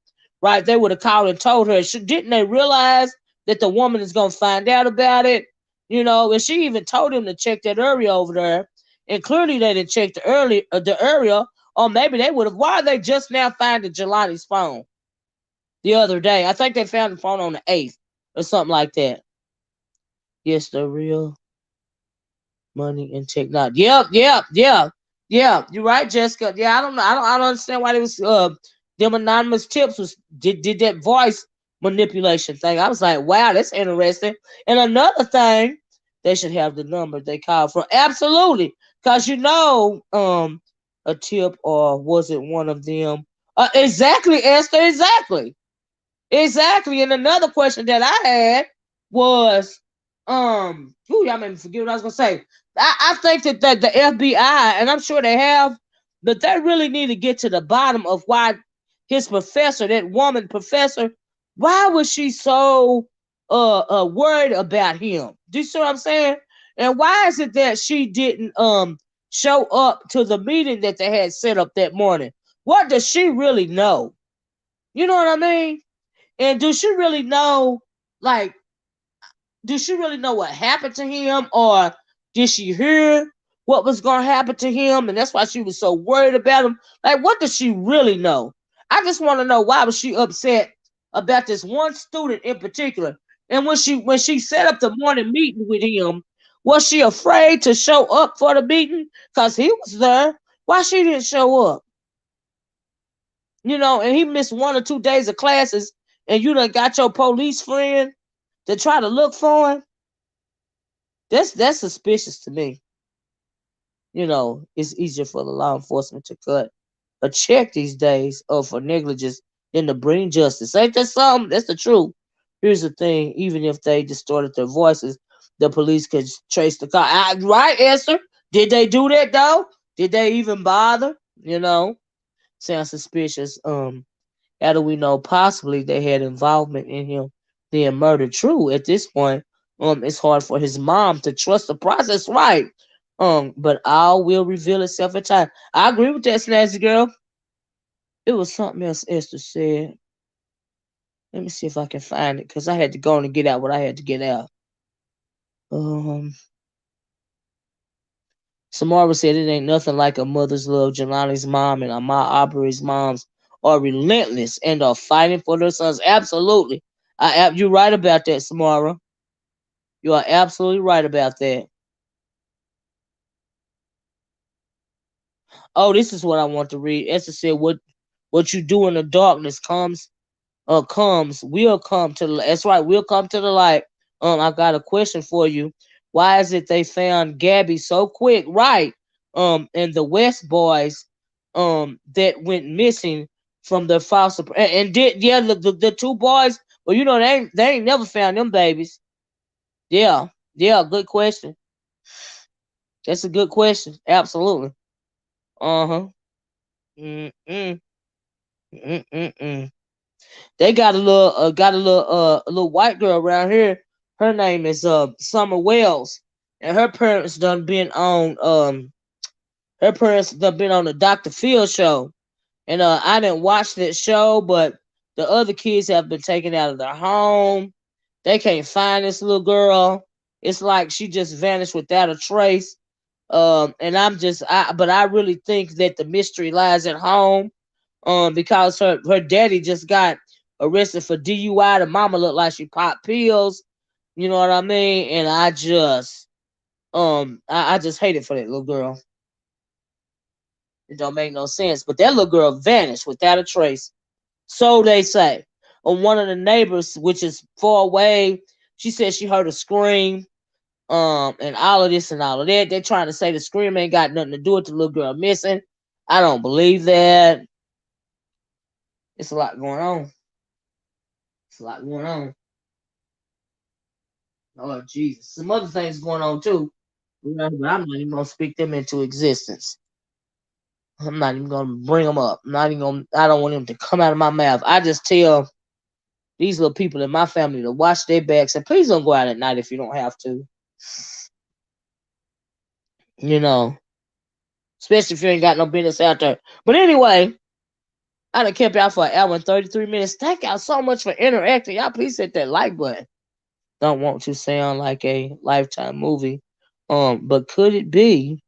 right? They would have called and told her. Didn't they realize that the woman is gonna find out about it? And she even told him to check that area over there. And clearly they didn't check the area, or maybe they would have. Why are they just now finding Jelani's phone the other day? I think they found the phone on the 8th or something like that. Yes, the real money and technology. Yeah. You're right, Jessica. Yeah, I don't know. I don't understand why they was them anonymous tips did that voice manipulation thing. I was like, wow, that's interesting. And another thing, they should have the number they called from. Absolutely. Because a tip, or was it one of them? Exactly, Esther, exactly. Exactly. And another question that I had was, y'all made me forget what I was gonna say. I think that the FBI, and I'm sure they have, but they really need to get to the bottom of why his professor, that woman professor, why was she so worried about him? Do you see what I'm saying? And why is it that she didn't show up to the meeting that they had set up that morning? What does she really know? You know what I mean? And does she really know, like, did she really know what happened to him, or did she hear what was going to happen to him, and that's why she was so worried about him? Like, what does she really know? I just want to know, why was she upset about this one student in particular? And when she set up the morning meeting with him, was she afraid to show up for the meeting because he was there? Why she didn't show up? And he missed 1 or 2 days of classes, and you done got your police friend to try to look for him. That's suspicious to me. It's easier for the law enforcement to cut a check these days, for negligence, than to bring justice. Ain't that something? That's the truth. Here's the thing: even if they distorted their voices, the police could trace the car. Right, Esther? Did they do that though? Did they even bother? Sounds suspicious. How do we know possibly they had involvement in him being murdered? True, at this point, it's hard for his mom to trust the process, right? But all will reveal itself in time. I agree with that, Snazzy girl. It was something else Esther said. Let me see if I can find it, because I had to go and get out what I had to get out. Samara said it ain't nothing like a mother's love. Jelani's mom and Ahmaud Arbery's moms are relentless and are fighting for their sons. Absolutely. You're right about that, Samara. You are absolutely right about that. Oh, this is what I want to read. Esther said, what you do in the darkness will come to the light. That's right, will come to the light. I got a question for you. Why is it they found Gabby so quick? Right. And the West boys that went missing from the foster, and did, yeah, the two boys, well, they ain't never found them babies. Yeah. Yeah, good question. That's a good question. Absolutely. Uh-huh. Mm-mm. Mm-mm. They got a little white girl around here. Her name is Summer Wells, and her parents done been on the Dr. Phil show. And I didn't watch that show, but the other kids have been taken out of their home. They can't find this little girl. It's like she just vanished without a trace. And but I really think that the mystery lies at home. Because her daddy just got arrested for DUI. The mama looked like she popped pills. You know what I mean? And I just hate it for that little girl. It don't make no sense. But that little girl vanished without a trace. So they say. On one of the neighbors, which is far away, she said she heard a scream. And all of this and all of that. They're trying to say the scream ain't got nothing to do with the little girl missing. I don't believe that. It's a lot going on. It's a lot going on. Oh Jesus! Some other things going on too. But I'm not even gonna speak them into existence. I'm not even gonna bring them up. I'm not even gonna. I don't want them to come out of my mouth. I just tell. these little people in my family to watch their backs. And please don't go out at night if you don't have to. You know, especially if you ain't got no business out there. But anyway, I done kept y'all for an hour and 33 minutes. Thank y'all so much for interacting. Y'all please hit that like button. Don't want to sound like a Lifetime movie. But could it be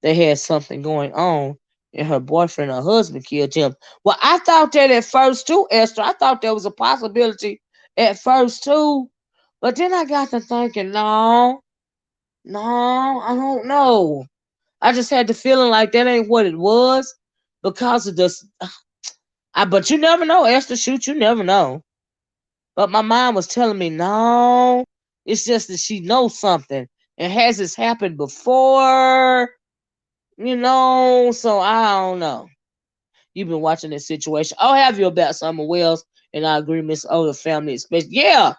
they had something going on and her boyfriend or husband killed him? Well, I thought that at first too, Esther. I thought there was a possibility at first too. But then I got to thinking, no, I don't know. I just had the feeling like that ain't what it was because of this. But you never know, Esther. Shoot, you never know. But my mind was telling me, no, it's just that she knows something. And has this happened before? So I don't know. You've been watching this situation. I'll have you about Summer Wells, and I agree, Miss Older family, especially. Yeah,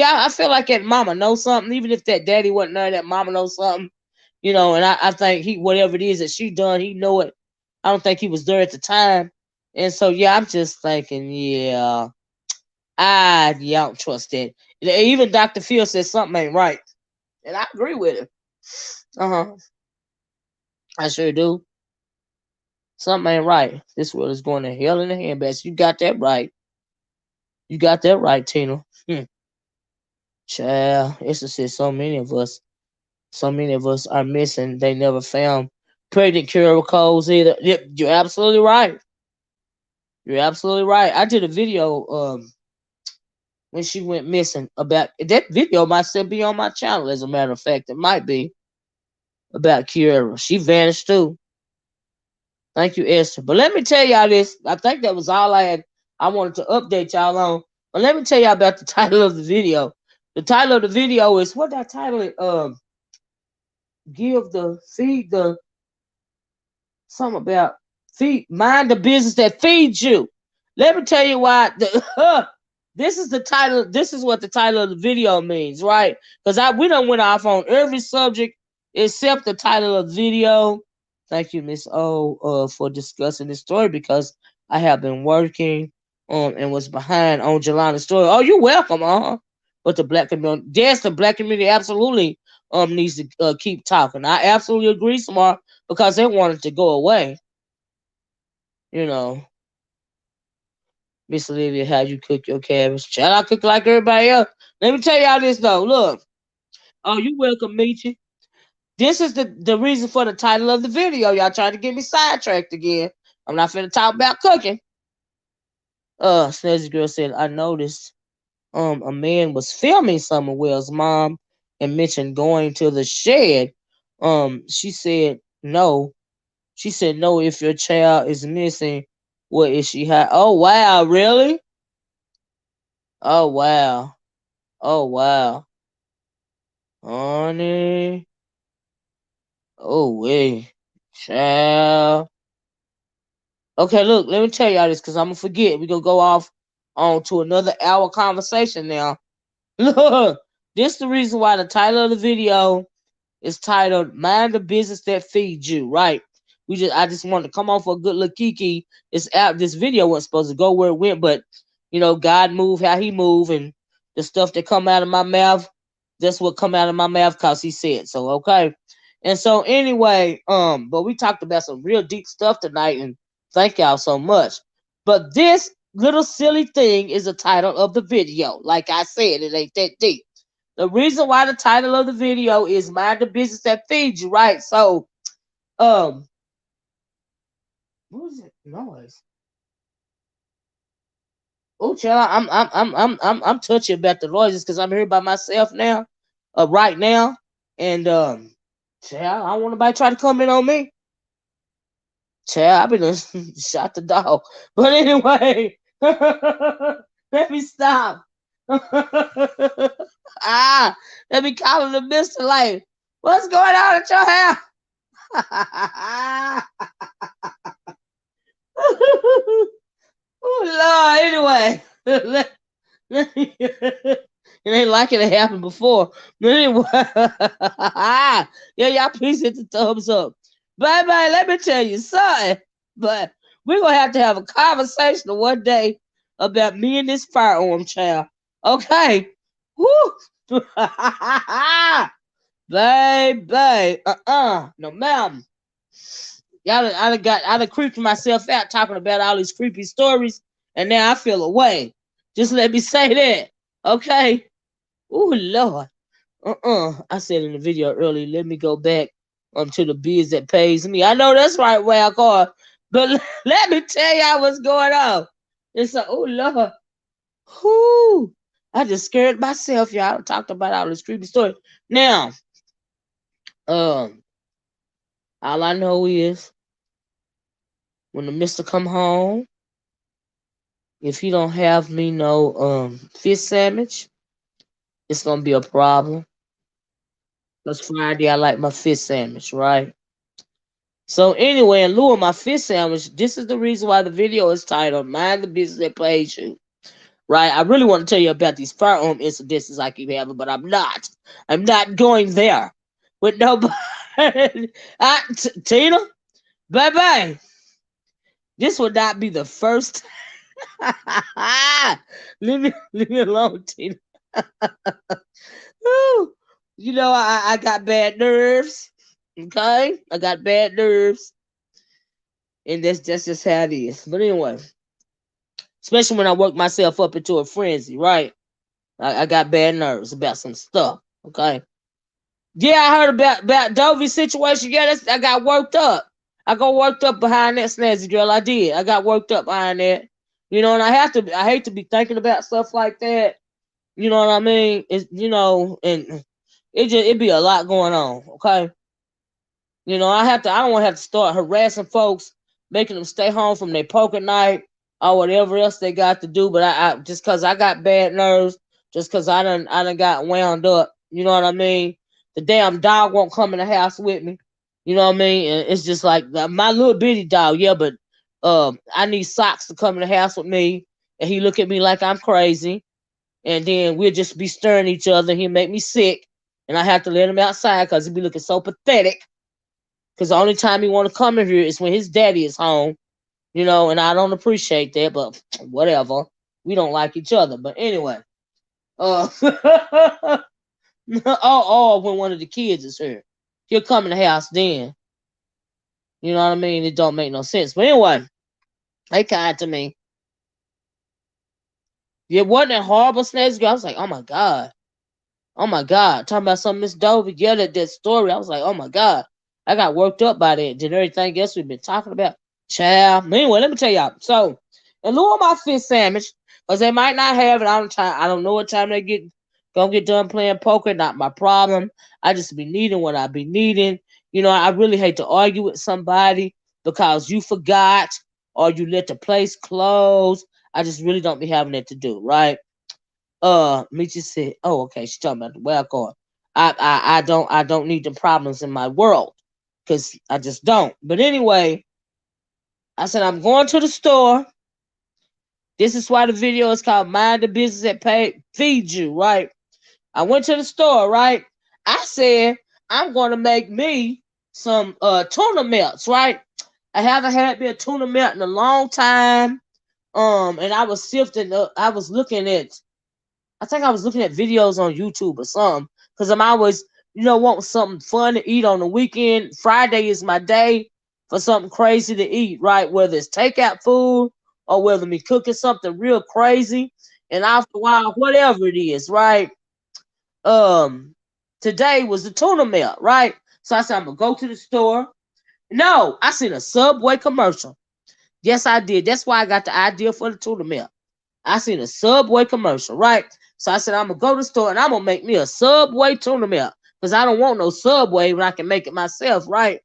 I feel like that mama knows something, even if that daddy wasn't there, that mama knows something. And I think whatever it is that she done, he know it. I don't think he was there at the time. And so, yeah, I'm just thinking, yeah, I don't trust that. Even Dr. Phil says something ain't right. And I agree with him. Uh-huh. I sure do. Something ain't right. This world is going to hell in a handbasket. You got that right. You got that right, Tina. Child, it's just that so many of us are missing. They never found pregnant curable codes either. You're absolutely right. You're absolutely right. I did a video when she went missing about that video might still be on my channel, as a matter of fact. It might be about Kiara. She vanished too. Thank you, Esther. But let me tell y'all this. I think that was all I wanted to update y'all on. But let me tell y'all about the title of the video. The title of the video is what that title is, feed the something about mind the business that feeds you. Let me tell you why this is the title. This is what the title of the video means, right? Because we done went off on every subject except the title of the video. Thank you, Miss O, for discussing this story because I have been working and was behind on Jelani's story. Oh, you're welcome, But the black community, yes, the black community absolutely needs to keep talking. I absolutely agree, Smart, because they wanted to go away. Miss Olivia, how you cook your cabbage? Shall I cook like everybody else? Let me tell y'all this though. Look. Oh, you welcome, Michi. This is the reason for the title of the video. Y'all trying to get me sidetracked again. I'm not finna talk about cooking. Snazzy Girl said, I noticed a man was filming Summer Wells' mom and mentioned going to the shed. She said no. She said no if your child is missing. What is she hiding? Oh wow, really? Oh wow. Oh wow. Honey. Oh wait. Child. Okay, look, let me tell y'all this because I'm gonna forget. We're gonna go off on to another hour conversation now. Look, this is the reason why the title of the video is titled Mind the Business That Feeds You, right? I just wanted to come on for a good little kiki. This video wasn't supposed to go where it went, but God moved how he moved, and the stuff that come out of my mouth, that's what come out of my mouth because he said so, okay? And so anyway, but we talked about some real deep stuff tonight, and thank y'all so much. But this little silly thing is the title of the video. Like I said, it ain't that deep. The reason why the title of the video is Mind the Business That Feeds You, right? So, what was it? Noise. Oh, child, I'm touchy about the noises because I'm here by myself now, right now, and child, I don't want nobody try to come in on me. Child, I've been shot the dog, but anyway, let me stop. Let me call him the Mr. Life. What's going on at your house? Oh Lord, anyway. It ain't like it happened before. But anyway. Yeah, y'all please hit the thumbs up. Bye bye, let me tell you something. But we're gonna have to have a conversation one day about me and this firearm child. Okay. Woo! Baby. No, ma'am. I done creeped myself out talking about all these creepy stories, and now I feel away. Just let me say that. Okay? Oh, Lord. I said in the video earlier, let me go back to the biz that pays me. I know that's right, where I call. But let me tell y'all what's going on. It's like, oh, Lord. Whoo. I just scared myself, y'all. I talked about all this creepy story. Now, um, all I know is when the mister come home, if he don't have me no fish sandwich, it's gonna be a problem. Cause Friday I like my fish sandwich, right? So anyway, in lieu of my fish sandwich, this is the reason why the video is titled "Mind the Business That Pays You." Right? I really want to tell you about these firearm incidences I keep having, but I'm not. I'm not going there with nobody. Tina, bye. This would not be the first. leave me alone, Tina. You know, I got bad nerves. Okay? I got bad nerves. And that's just how it is. But anyway, especially when I work myself up into a frenzy, right? I got bad nerves about some stuff. Okay. Yeah, I heard about Dovey's situation. Yeah, I got worked up. I got worked up behind that, snazzy girl. I did. I got worked up behind that. You know, and I hate to be thinking about stuff like that. You know what I mean? It's, and it be a lot going on. Okay. You know, I don't want to have to start harassing folks, making them stay home from their poker night or whatever else they got to do. But I just cause I got bad nerves, just cause I done got wound up. You know what I mean? The damn dog won't come in the house with me. You know what I mean? And it's just like my little bitty dog, yeah, but I need Socks to come in the house with me, and he look at me like I'm crazy, and then we'll just be stirring each other. He'll make me sick, and I have to let him outside because he be looking so pathetic. Because the only time he want to come in here is when his daddy is home, and I don't appreciate that, but whatever. We don't like each other. But anyway, when one of the kids is here, he'll come in the house then. You know what I mean? It don't make no sense. But anyway, they kind to me. It wasn't that horrible, snakes girl. I was like, oh my God. Oh my God. Talking about some Miss Dovey. Yeah, that story. I was like, oh my God. I got worked up by that. Did everything else we've been talking about. Child. Anyway, let me tell y'all. So, in lieu of my fish sandwich, because they might not have it, I don't know what time they gonna get done playing poker. Not my problem. I just be needing what I be needing. I really hate to argue with somebody because you forgot or you let the place close. I just really don't be having that to do, right? Meechie said, "Oh, okay." She's talking about the wild card. I don't need the problems in my world because I just don't. But anyway, I said I'm going to the store. This is why the video is called "Mind the Business That Feeds You." Right? I went to the store. Right? I said I'm going to make me some tuna melts. Right? I haven't had me a tuna melt in a long time. And I was sifting. I was looking at. I think I was looking at videos on YouTube or something because I'm always, wanting something fun to eat on the weekend. Friday is my day for something crazy to eat, right? Whether it's takeout food or whether me cooking something real crazy. And after a while, whatever it is, right? Um, Today was the tuna melt, right? So I said I'm gonna go to the store. No, I seen a Subway commercial. Yes, I did. That's why I got the idea for the tuna melt. I seen a Subway commercial, right? So I said, I'm going to go to the store and I'm going to make me a Subway tuna melt because I don't want no Subway when I can make it myself, right?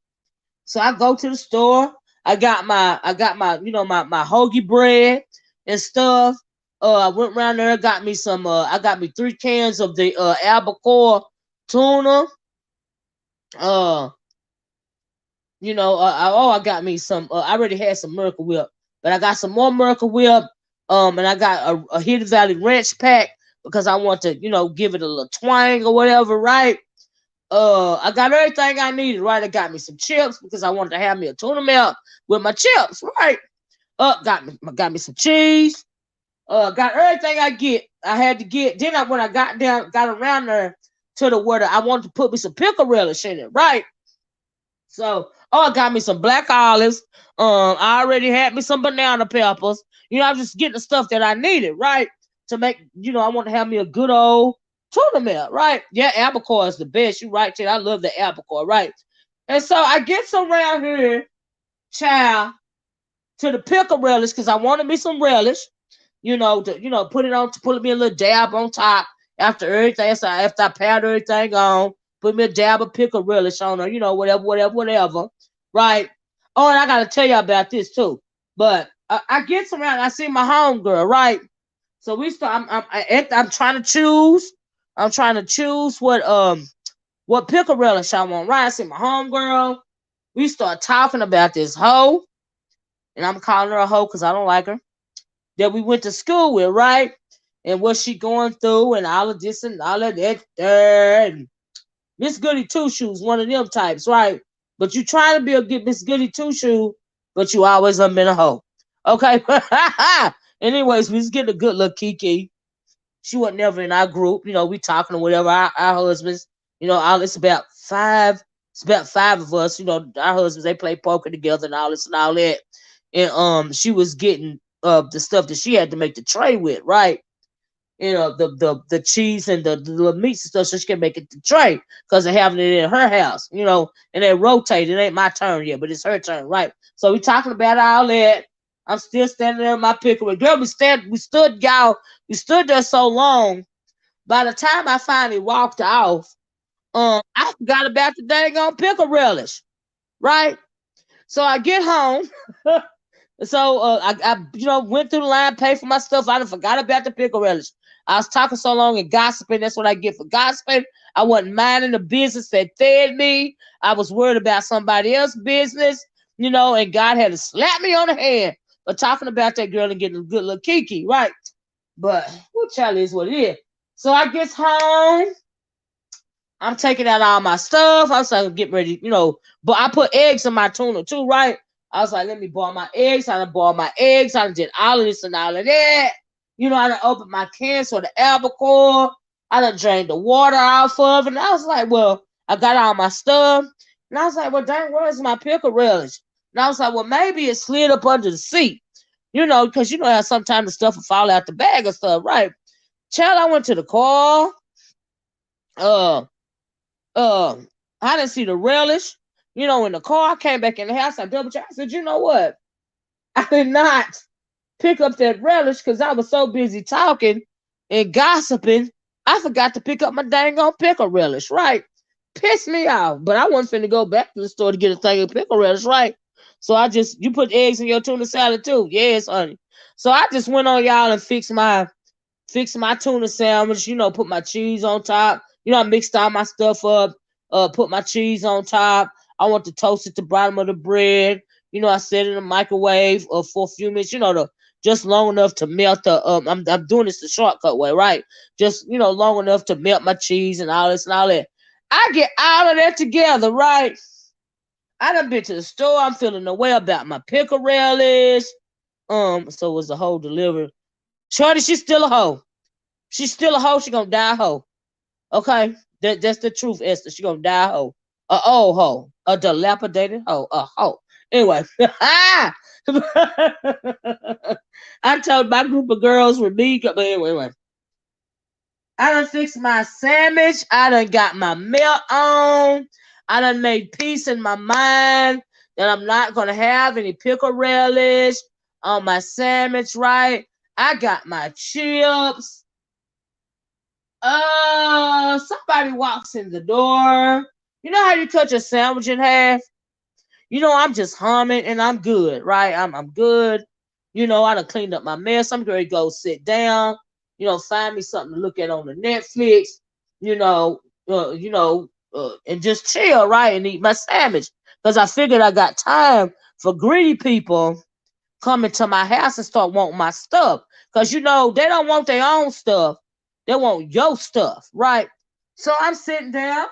So I go to the store. I got my, my hoagie bread and stuff. I went around there, got me some, I got me 3 cans of the albacore tuna. Uh, I got me some. I already had some Miracle Whip, but I got some more Miracle Whip. And I got a Hidden Valley Ranch pack because I want to, give it a little twang or whatever, right? I got everything I needed, right? I got me some chips because I wanted to have me a tuna melt with my chips, right? Got me some cheese. Got everything I I had to get. Then when I got around there to the where I wanted to put me some pickle relish in it, right? So, I got me some black olives. I already had me some banana peppers. I was just getting the stuff that I needed, right? To make, I want to have me a good old tuna melt, right? Yeah, albacore is the best. You right, Chad. I love the albacore, right? And so I get around here, child, to the pickle relish because I wanted me some relish, to put it on, to put me a little dab on top after everything. So after I powder everything on, put me a dab of pickle relish on her, whatever. Right. Oh, and I gotta tell you about this too. But I get around, I see my homegirl, right? So we start. I'm trying to choose. I'm trying to choose what pickle relish I want. Right. I see my homegirl. We start talking about this hoe, and I'm calling her a hoe because I don't like her, that we went to school with, right? And what she going through and all of this and all of that. And Miss Goody Two Shoes, one of them types, right? But you trying to be a good Miss Goody Two Shoe, but you always have been a hoe. Okay. Anyways, we was getting a good little kiki. She wasn't never in our group. We talking or whatever. Our husbands, all it's about five. It's about five of us. Our husbands, they play poker together and all this and all that. And she was getting the stuff that she had to make the tray with, right? The cheese and the meats and stuff, so she can make it the tray because they're having it in her house, and they rotate. It ain't my turn yet, but it's her turn, right? So we talking about all that. I'm still standing there in my pickle. Girl, we stood there so long. By the time I finally walked off, I forgot about the dang on pickle relish, right? So I get home. So I went through the line, paid for my stuff. I done forgot about the pickle relish. I was talking so long and gossiping. That's what I get for gossiping. I wasn't minding the business that fed me. I was worried about somebody else's business, and God had to slap me on the hand for talking about that girl and getting a good little kiki, right? But what child is what it is. So I get home. I'm taking out all my stuff. I was like, get ready, but I put eggs in my tuna too, right? I was like, let me boil my eggs. I done boiled my eggs. I done did all of this and all of that. I done opened my cans for the albacore. I done drained the water off of it. And I was like, well, I got all my stuff. And I was like, well, dang, where's my pickle relish? And I was like, well, maybe it slid up under the seat. Because how sometimes the stuff will fall out the bag or stuff, right? Child, I went to the car. I didn't see the relish, in the car. I came back in the house. I double checked. I said, you know what? I did not pick up that relish because I was so busy talking and gossiping. I forgot to pick up my dang on pickle relish, right? Pissed me off. But I wasn't finna go back to the store to get a thing of pickle relish, right? So you put eggs in your tuna salad too. Yes, honey. So I just went on y'all and fixed my tuna sandwich, put my cheese on top. I mixed all my stuff up, put my cheese on top. I want to toast at the bottom of the bread. I set it in the microwave for a few minutes, just long enough to melt the, I'm doing this the shortcut way, right? Just, long enough to melt my cheese and all this and all that. I get all of that together, right? I done been to the store. I'm feeling the way about my pickle relish. So it was a whole delivery. Shorty, she's still a hoe. She's still a hoe. She gonna die a hoe. Okay? That's the truth, Esther. She gonna die a hoe. A old hoe. A dilapidated hoe. A hoe. Anyway. I told my group of girls were me. But anyway. I done fixed my sandwich. I done got my milk on. I done made peace in my mind that I'm not gonna have any pickle relish on my sandwich, right? I got my chips. Somebody walks in the door. You know how you cut your sandwich in half? I'm just humming and I'm good, right? I'm good. I done cleaned up my mess. I'm ready to go sit down. Find me something to look at on the Netflix. And just chill, right, and eat my sandwich. Because I figured I got time for greedy people coming to my house and start wanting my stuff. Because, they don't want their own stuff. They want your stuff, right? So I'm sitting down,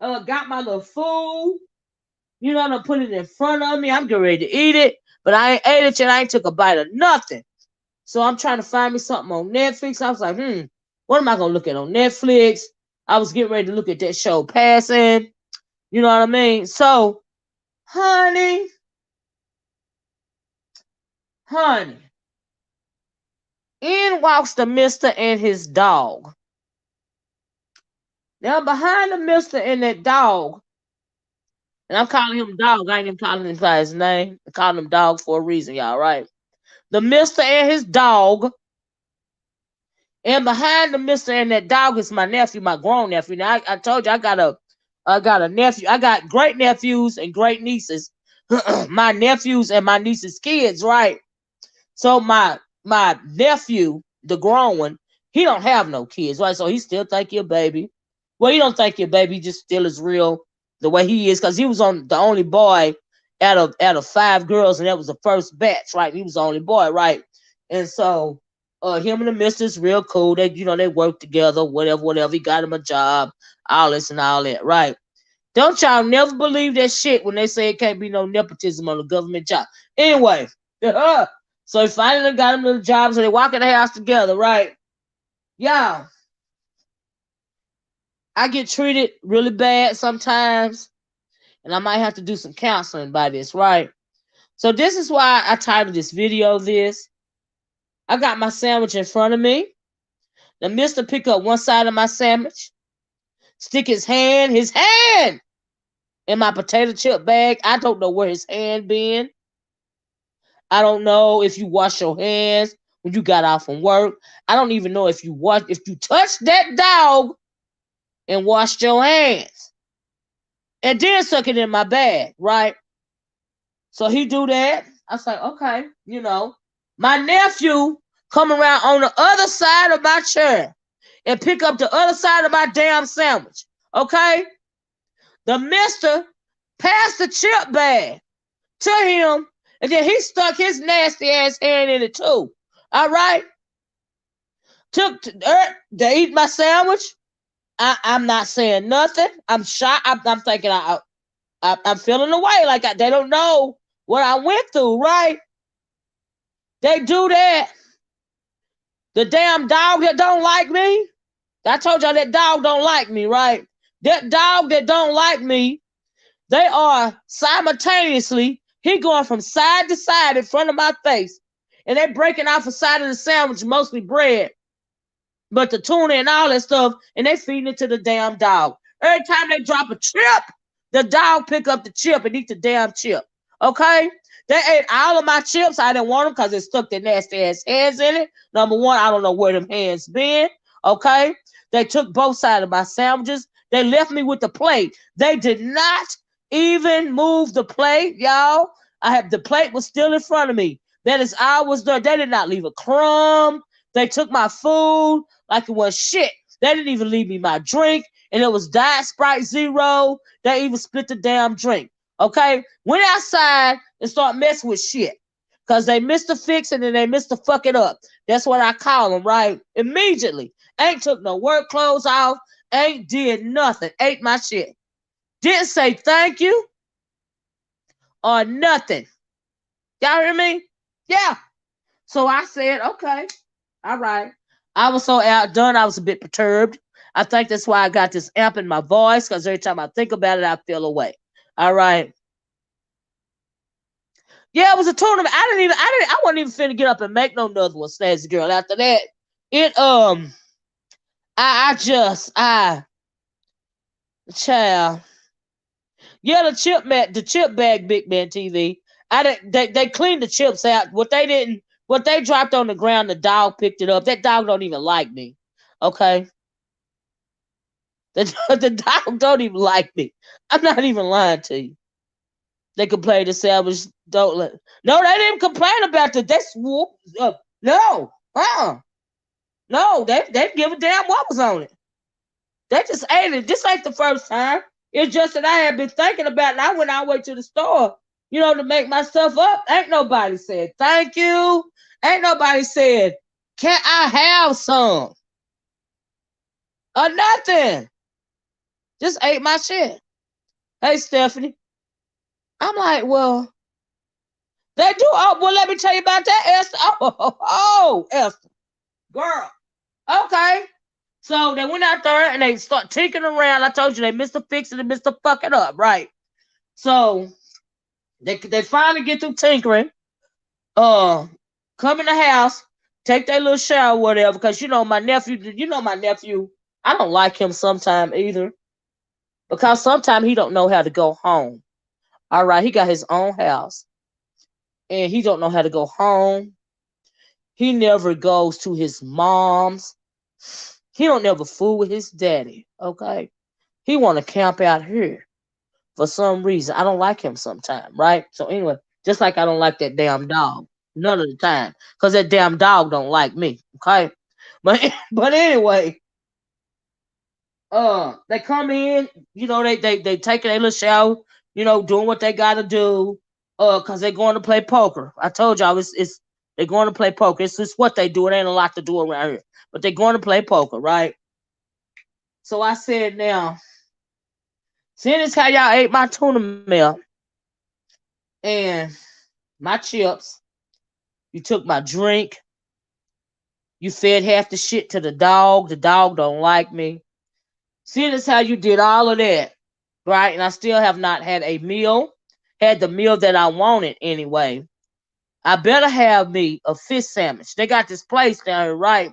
got my little food, I put it in front of me. I'm getting ready to eat it, but I ain't ate it yet. I ain't took a bite of nothing. So I'm trying to find me something on Netflix. I was like, what am I gonna look at on Netflix? I was getting ready to look at that show Passing. You know what I mean? So, honey, in walks the mister and his dog. Now behind the mister and that dog, and I'm calling him dog. I ain't even calling him by his name. I'm calling him dog for a reason, y'all, right? The mister and his dog. And behind the mister and that dog is my nephew, my grown nephew. Now I told you I got a nephew. I got great nephews and great nieces. My nephews and my nieces' kids, right? So my nephew, the grown one, he don't have no kids, right? So he still think he a baby. Well, he don't think he a baby, he just still is real the way he is, because he was on the only boy out of 5 girls, and that was the first batch, right? He was the only boy, right? And so him and the mistress real cool. They they work together, whatever. He got him a job, all this and all that, right? Don't y'all never believe that shit when they say it can't be no nepotism on a government job. Anyway, so he finally got him little jobs, and they walk in the house together, right? Y'all, I get treated really bad sometimes, and I might have to do some counseling by this, right? So this is why I titled this video this. I got my sandwich in front of me. The mister pick up one side of my sandwich, stick his hand in my potato chip bag. I don't know where his hand been. I don't know if you wash your hands when you got out from work. I don't even know if you touched that dog and washed your hands and then suck it in my bag, right? So he do that. I was like, okay, My nephew come around on the other side of my chair and pick up the other side of my damn sandwich. Okay? The mister passed the chip bag to him, and then he stuck his nasty ass hand in it too. All right? They eat my sandwich. I'm not saying nothing. I'm shocked. I'm thinking I'm feeling away like they don't know what I went through, right? They do that. The damn dog that don't like me. I told y'all that dog don't like me, right? That dog that don't like me, they are simultaneously, he going from side to side in front of my face. And they breaking off a side of the sandwich, mostly bread. But the tuna and all that stuff, and they feeding it to the damn dog. Every time they drop a chip, the dog pick up the chip and eat the damn chip. Okay? They ate all of my chips. I didn't want them because they stuck their nasty ass hands in it. Number one, I don't know where them hands been. Okay? They took both sides of my sandwiches. They left me with the plate. They did not even move the plate, y'all. The plate was still in front of me. That is I was there. They did not leave a crumb. They took my food like it was shit. They didn't even leave me my drink, and it was Diet Sprite Zero. They even split the damn drink. Okay? Went outside and start messing with shit. Because they missed the fix and then they missed the fuck it up. That's what I call them, right? Immediately. Ain't took no work clothes off. Ain't did nothing. Ate my shit. Didn't say thank you or nothing. Y'all hear me? Yeah. So I said, okay. All right. I was so outdone. I was a bit perturbed. I think that's why I got this amp in my voice, because every time I think about it, I feel away. All right. Yeah, it was a tournament. I wasn't even finna get up and make no another one, Snazzy Girl. After that, child. Yeah, the chip bag, Big Man TV. They cleaned the chips out. What they dropped on the ground, the dog picked it up. That dog don't even like me. Okay? The dog don't even like me. I'm not even lying to you. They complained to sandwich. Don't let. No, they didn't complain about the. They swoop. No. No, they give a damn what was on it. They just ate it. This ain't the first time. It's just that I had been thinking about it. And I went all the way to the store, to make my stuff up. Ain't nobody said thank you. Ain't nobody said, can I have some? Or nothing. Just ate my shit. Hey, Stephanie. I'm like, well, They do. Oh, well, let me tell you about that, Esther. Oh, Esther. Girl. Okay. So they went out there and they start tinkering around. I told you they missed the fix and they missed the fuck it up, right? So they finally get through tinkering. Come in the house, take their little shower, whatever. Because my nephew. I don't like him sometimes either. Because sometimes he don't know how to go home. All right, he got his own house, and he don't know how to go home. He never goes to his mom's. He don't never fool with his daddy. Okay, he want to camp out here for some reason. I don't like him sometimes, right? So anyway, just like I don't like that damn dog none of the time, cause that damn dog don't like me. Okay, but but anyway, they come in, they taking a little shower, doing what they gotta do, cause they're going to play poker. I told y'all it's they're going to play poker. It's just what they do. It ain't a lot to do around here, but they're going to play poker, right? So I said, now, seeing as how y'all ate my tuna melt and my chips, you took my drink, you fed half the shit to the dog. The dog don't like me. Seeing as how you did all of that, right? And I still have not had a meal, had the meal that I wanted anyway. I better have me a fish sandwich. They got this place down here, right?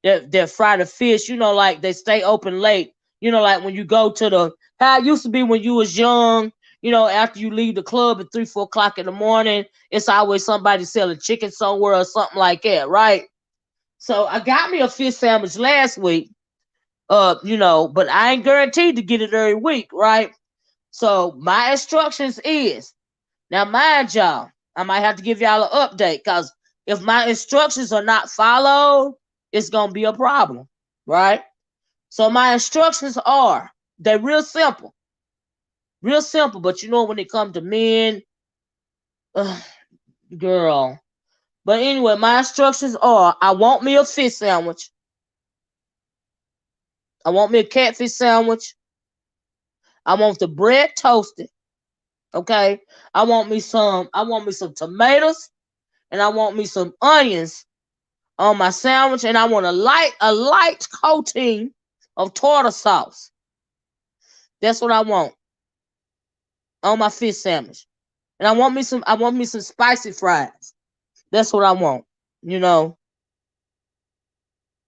That fry the fish, like they stay open late. Like when you go to how it used to be when you was young, after you leave the club at 3, 4 o'clock in the morning, it's always somebody selling chicken somewhere or something like that, right? So I got me a fish sandwich last week, but I ain't guaranteed to get it every week, right? So my instructions is, now mind y'all, I might have to give y'all an update, because if my instructions are not followed, it's gonna be a problem, right? So my instructions are, they're real simple, but when it comes to men, girl. But anyway, my instructions are, I want me a fish sandwich. I want me a catfish sandwich. I want the bread toasted. Okay. I want me some tomatoes, and I want me some onions on my sandwich, and I want a light coating of tartar sauce. That's what I want on my fish sandwich. And I want me some spicy fries. That's what I want. You know.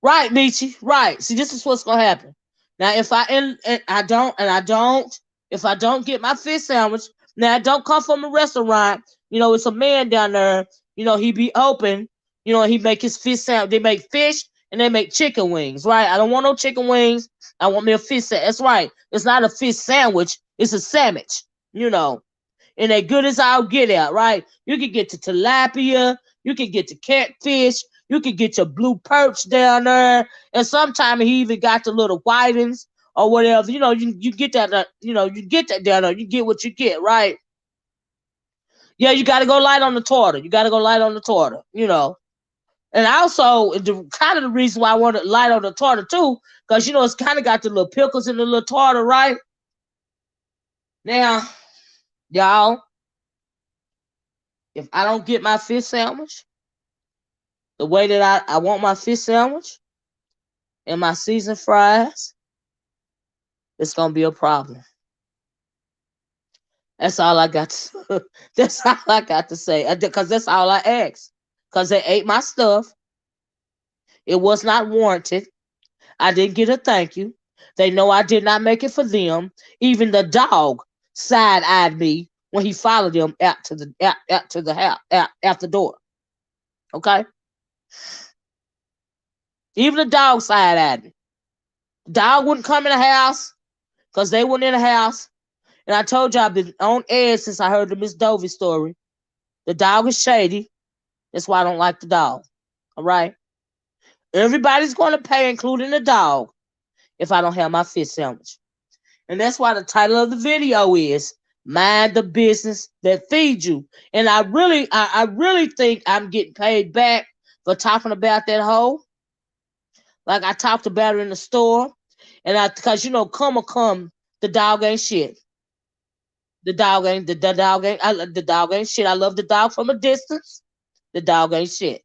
Right, Michi. Right. See, this is what's gonna happen. Now, if I don't get my fish sandwich, now I don't come from a restaurant. It's a man down there. He be open. He make his fish sandwich. They make fish and they make chicken wings. Right. I don't want no chicken wings. I want me a fish sandwich. That's right. It's not a fish sandwich. It's a sandwich. And they good as I'll get out, right? You can get to tilapia, you can get to catfish, you can get your blue perch down there, and sometimes he even got the little whitings or whatever. You get that, you get that down there. You get what you get, right? Yeah, you got to go light on the tartar. You got to go light on the tartar. And also, the reason why I want to light on the tartar too, because it's kind of got the little pickles in the little tartar, right? Now, y'all, if I don't get my fish sandwich the way that I want my fish sandwich and my seasoned fries, it's gonna be a problem. That's all I got. That's all I got to say. Because that's all I asked. Because they ate my stuff. It was not warranted. I didn't get a thank you. They know I did not make it for them. Even the dog side-eyed me when he followed them out to the house, out the door. Okay. Even the dog side-eyed me. The dog wouldn't come in the house because they weren't in the house. And I told you I've been on edge since I heard the Miss Dovey story. The dog is shady. That's why I don't like the dog. All right. Everybody's going to pay, including the dog, if I don't have my fish sandwich. And that's why the title of the video is Mind the Business That Feeds You. And I really think I'm getting paid back for talking about that hoe. Like I talked about her in the store. And because come, the dog ain't shit. The dog ain't shit. I love the dog from a distance. The dog ain't shit.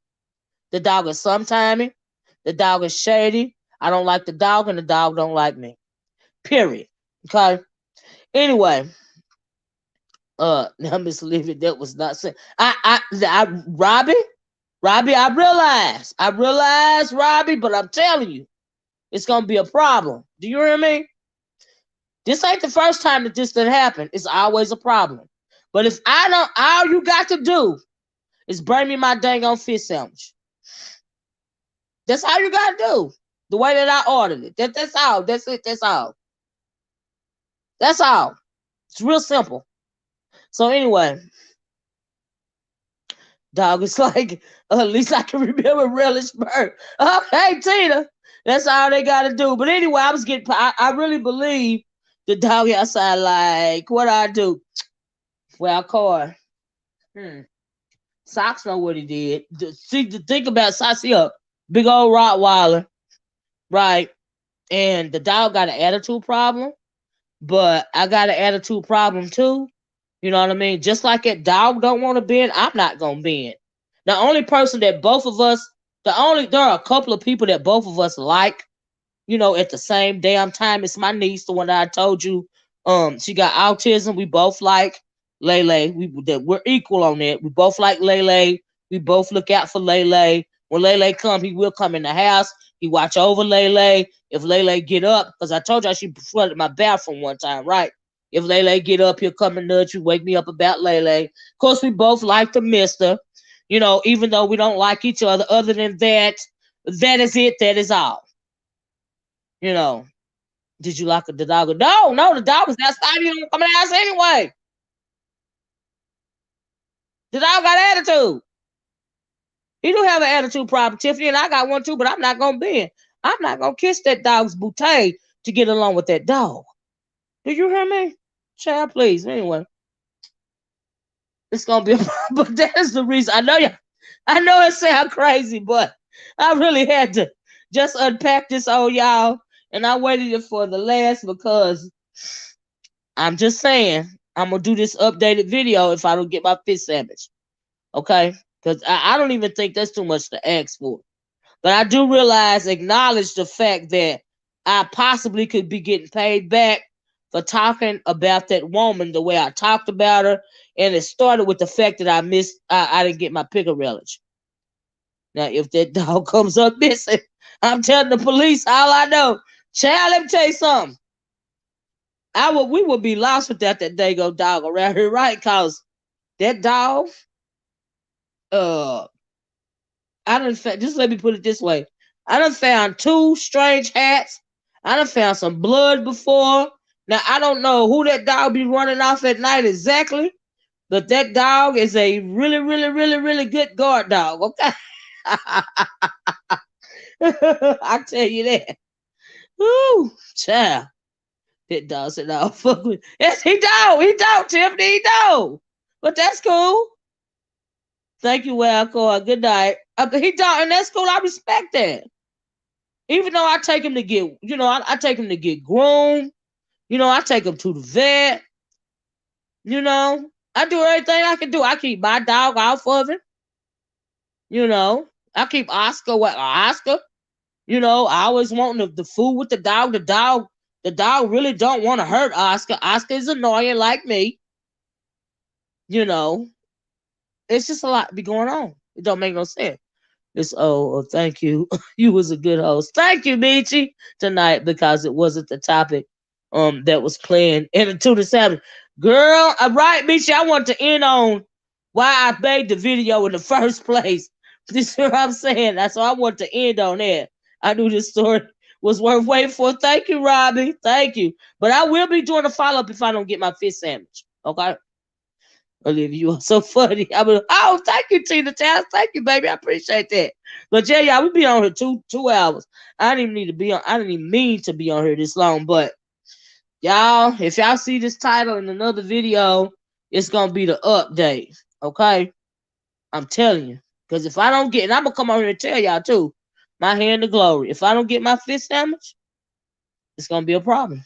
The dog is sometimey. The dog is shady. I don't like the dog, and the dog don't like me. Period. Okay. Anyway, now Miss Olivia, that was not said. Robbie, I realize, Robbie, but I'm telling you, it's gonna be a problem. Do you hear me? This ain't the first time that this done happen. It's always a problem. But if I don't, all you got to do is bring me my dang on fish sandwich. That's all you gotta do. The way that I ordered it. That's all. That's it. That's all. That's all. It's real simple. So anyway, dog, it's like at least I can remember Relisburg. Okay, Tina. That's all they gotta do. But anyway, I really believe the dog outside like what I do. Well, Corey. Socks know what he did. See, the think about Socks, he a big old Rottweiler, right? And the dog got an attitude problem, but I got an attitude problem too. You know what I mean? Just like that dog don't want to bend, I'm not gonna bend. The only person that both of us, there are a couple of people that both of us like, at the same damn time. It's my niece, the one that I told you, she got autism. We both like Lele. We're equal on that. We both like Lele. We both look out for Lele. When Lele come, he will come in the house. He watch over Lele. If Lele get up, because I told you she flooded my bathroom one time, right? If Lele get up, he'll come and nudge you, wake me up about Lele. Of course, we both like the mister, even though we don't like each other. Other than that, that is it. That is all. Did you like the dog? No, the dog was outside. He don't come in the house anyway. The dog got attitude. He do have an attitude problem, Tiffany, and I got one too, but I'm not going to bend. I'm not going to kiss that dog's bouquet to get along with that dog. Do you hear me? Child, please. Anyway, it's going to be a problem, but that is the reason. I know it sounds crazy, but I really had to just unpack this on y'all, and I waited it for the last because I'm just saying I'm going to do this updated video if I don't get my fish sandwich. Okay? Because I don't even think that's too much to ask for. But I do acknowledge the fact that I possibly could be getting paid back for talking about that woman the way I talked about her. And it started with the fact that I didn't get my picker relish. Now, if that dog comes up missing, I'm telling the police all I know. Child, let me tell you something. We would be lost without that dago dog around here, right? Because that dog, just let me put it this way. I done found 2 strange hats. I done found some blood before. Now, I don't know who that dog be running off at night exactly, but that dog is a really, really, really, really good guard dog, okay? I tell you that. Woo, child. That dog said, no, fuck with. Yes, he don't, Tiffany, he don't. But that's cool. Thank you, Wildcard. Good night. He don't, and that's cool. I respect that. Even though I take him to get, I take him to get groomed. I take him to the vet. I do everything I can do. I keep my dog off of him. I keep Oscar with Oscar. I always want the food with the dog. The dog really don't want to hurt Oscar. Oscar is annoying like me. It's just a lot be going on. It don't make no sense. It's thank you. You was a good host. Thank you, Michi, tonight because it wasn't the topic that was playing in the Tuna Savage. Girl, right, Michi, I want to end on why I made the video in the first place. This is what I'm saying. That's why I want to end on that. I knew this story was worth waiting for. Thank you, Robbie. Thank you. But I will be doing a follow-up if I don't get my fish sandwich. Okay? Olivia, you are so funny. Thank you, Tina Towns. Thank you, baby. I appreciate that. But yeah, y'all, we be on here 2 hours. I didn't even mean to be on here this long. But y'all, if y'all see this title in another video, it's gonna be the update. Okay? I'm telling you. Because if I don't get, and I'm gonna come on here and tell y'all too, my hand to glory. If I don't get my fish sandwich, it's gonna be a problem.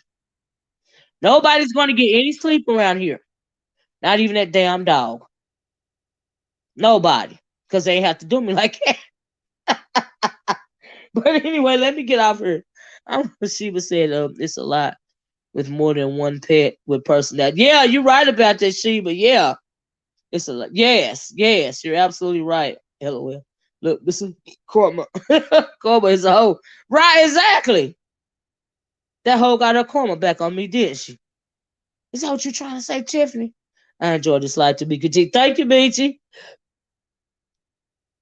Nobody's gonna get any sleep around here. Not even that damn dog. Nobody. Because they ain't have to do me like that. But anyway, let me get off here. Sheba said it's a lot with more than one pet with personality. Yeah, you're right about that, Sheba. Yeah. It's a lot. Yes, yes, you're absolutely right. LOL. Look, this is Korma. Korma is a hoe. Right, exactly. That hoe got her karma back on me, didn't she? Is that what you're trying to say, Tiffany? I enjoyed this live to be continued. Thank you, Beachy.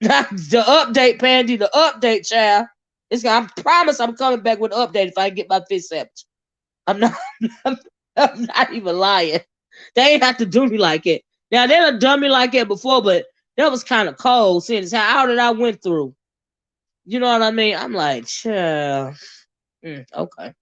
The update, Pandy, the update, child. I promise I'm coming back with an update if I get my fifth sandwich. I'm not I'm not even lying. They ain't have to do me like it. Now they done done me like that before, but that was kind of cold seeing as how that I went through. You know what I mean? I'm like, child. Okay.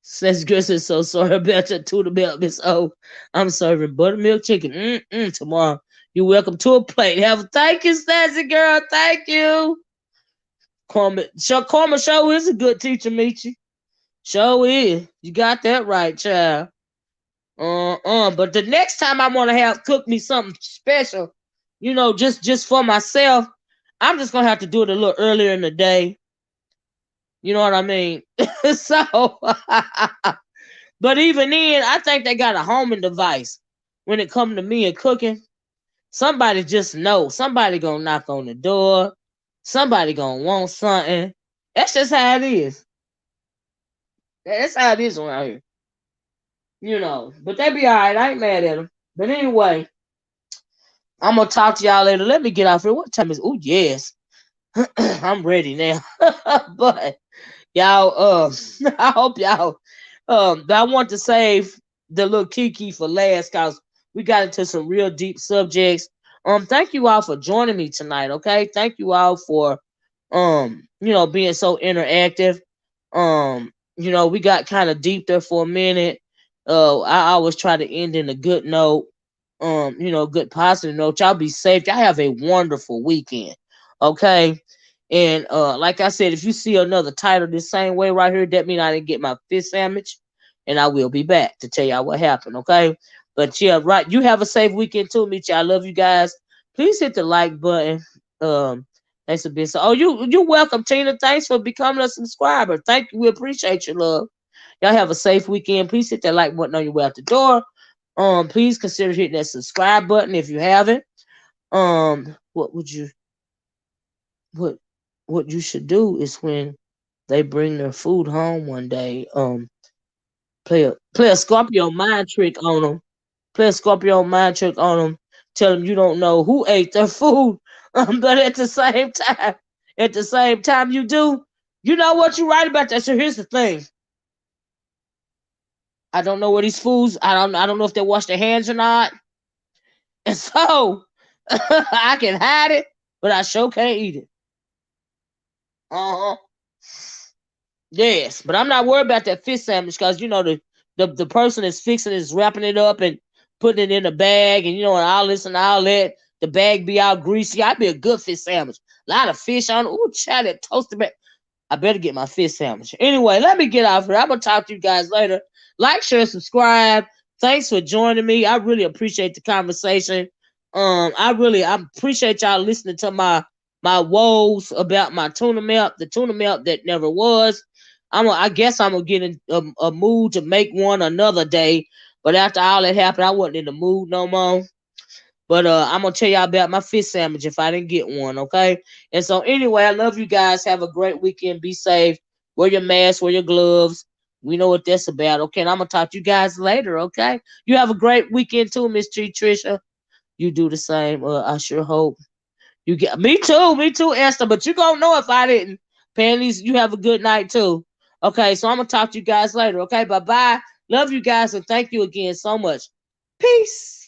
Says Chris is so sorry about your tuna milk, Miss O. I'm serving buttermilk chicken. Tomorrow. You're welcome to a plate. Thank you, Sassy girl. Thank you. Karma Show is a good teacher, Michi. Show is. You got that right, child. But the next time I want to cook me something special, just for myself, I'm just gonna have to do it a little earlier in the day. You know what I mean? So, but even then, I think they got a homing device when it comes to me and cooking. Somebody just know. Somebody gonna knock on the door. Somebody gonna want something. That's just how it is. That's how it is around here. But they be all right. I ain't mad at them. But anyway, I'm gonna talk to y'all later. Let me get off here. What time is? Oh yes, I'm ready now. But y'all, I hope y'all. I want to save the little Kiki for last because we got into some real deep subjects. Thank you all for joining me tonight. Okay, thank you all for being so interactive. We got kind of deep there for a minute. I always try to end in a good note. Good positive note. Y'all be safe. Y'all have a wonderful weekend. Okay. And like I said, if you see another title the same way right here, that means I didn't get my fifth sandwich. And I will be back to tell y'all what happened. Okay. But yeah, right. You have a safe weekend too, Mitch. I love you guys. Please hit the like button. Thanks for being so. Oh, you're welcome, Tina. Thanks for becoming a subscriber. Thank you. We appreciate your love. Y'all have a safe weekend. Please hit that like button on your way out the door. Please consider hitting that subscribe button if you haven't. What you should do is when they bring their food home one day, play a Scorpio mind trick on them. Play a Scorpio mind trick on them. Tell them you don't know who ate their food. But at the same time you do, you know what you right about that. So here's the thing. I don't know where these foods. I don't know if they wash their hands or not. And so I can hide it, but I sure can't eat it. Uh-huh. Yes, but I'm not worried about that fish sandwich because the person that's fixing it is wrapping it up and putting it in a bag and and all this and all that. The bag be all greasy. I'd be a good fish sandwich. A lot of fish on it. Ooh, child, that toasted back. I better get my fish sandwich. Anyway, let me get off here. I'm gonna talk to you guys later. Like, share, subscribe. Thanks for joining me. I really appreciate the conversation. I appreciate y'all listening to my woes about my tuna melt, the tuna melt that never was. I guess I'm gonna get in a mood to make one another day. But after all that happened, I wasn't in the mood no more. But I'm gonna tell y'all about my fish sandwich if I didn't get one, okay? And so anyway, I love you guys. Have a great weekend. Be safe. Wear your mask, wear your gloves. We know what that's about, okay? And I'm gonna talk to you guys later, okay? You have a great weekend too, Miss Trisha. You do the same. I sure hope you get me too, Esther. But you gonna know if I didn't. Panties, you have a good night too. Okay, so I'm gonna talk to you guys later. Okay, bye bye. Love you guys and thank you again so much. Peace.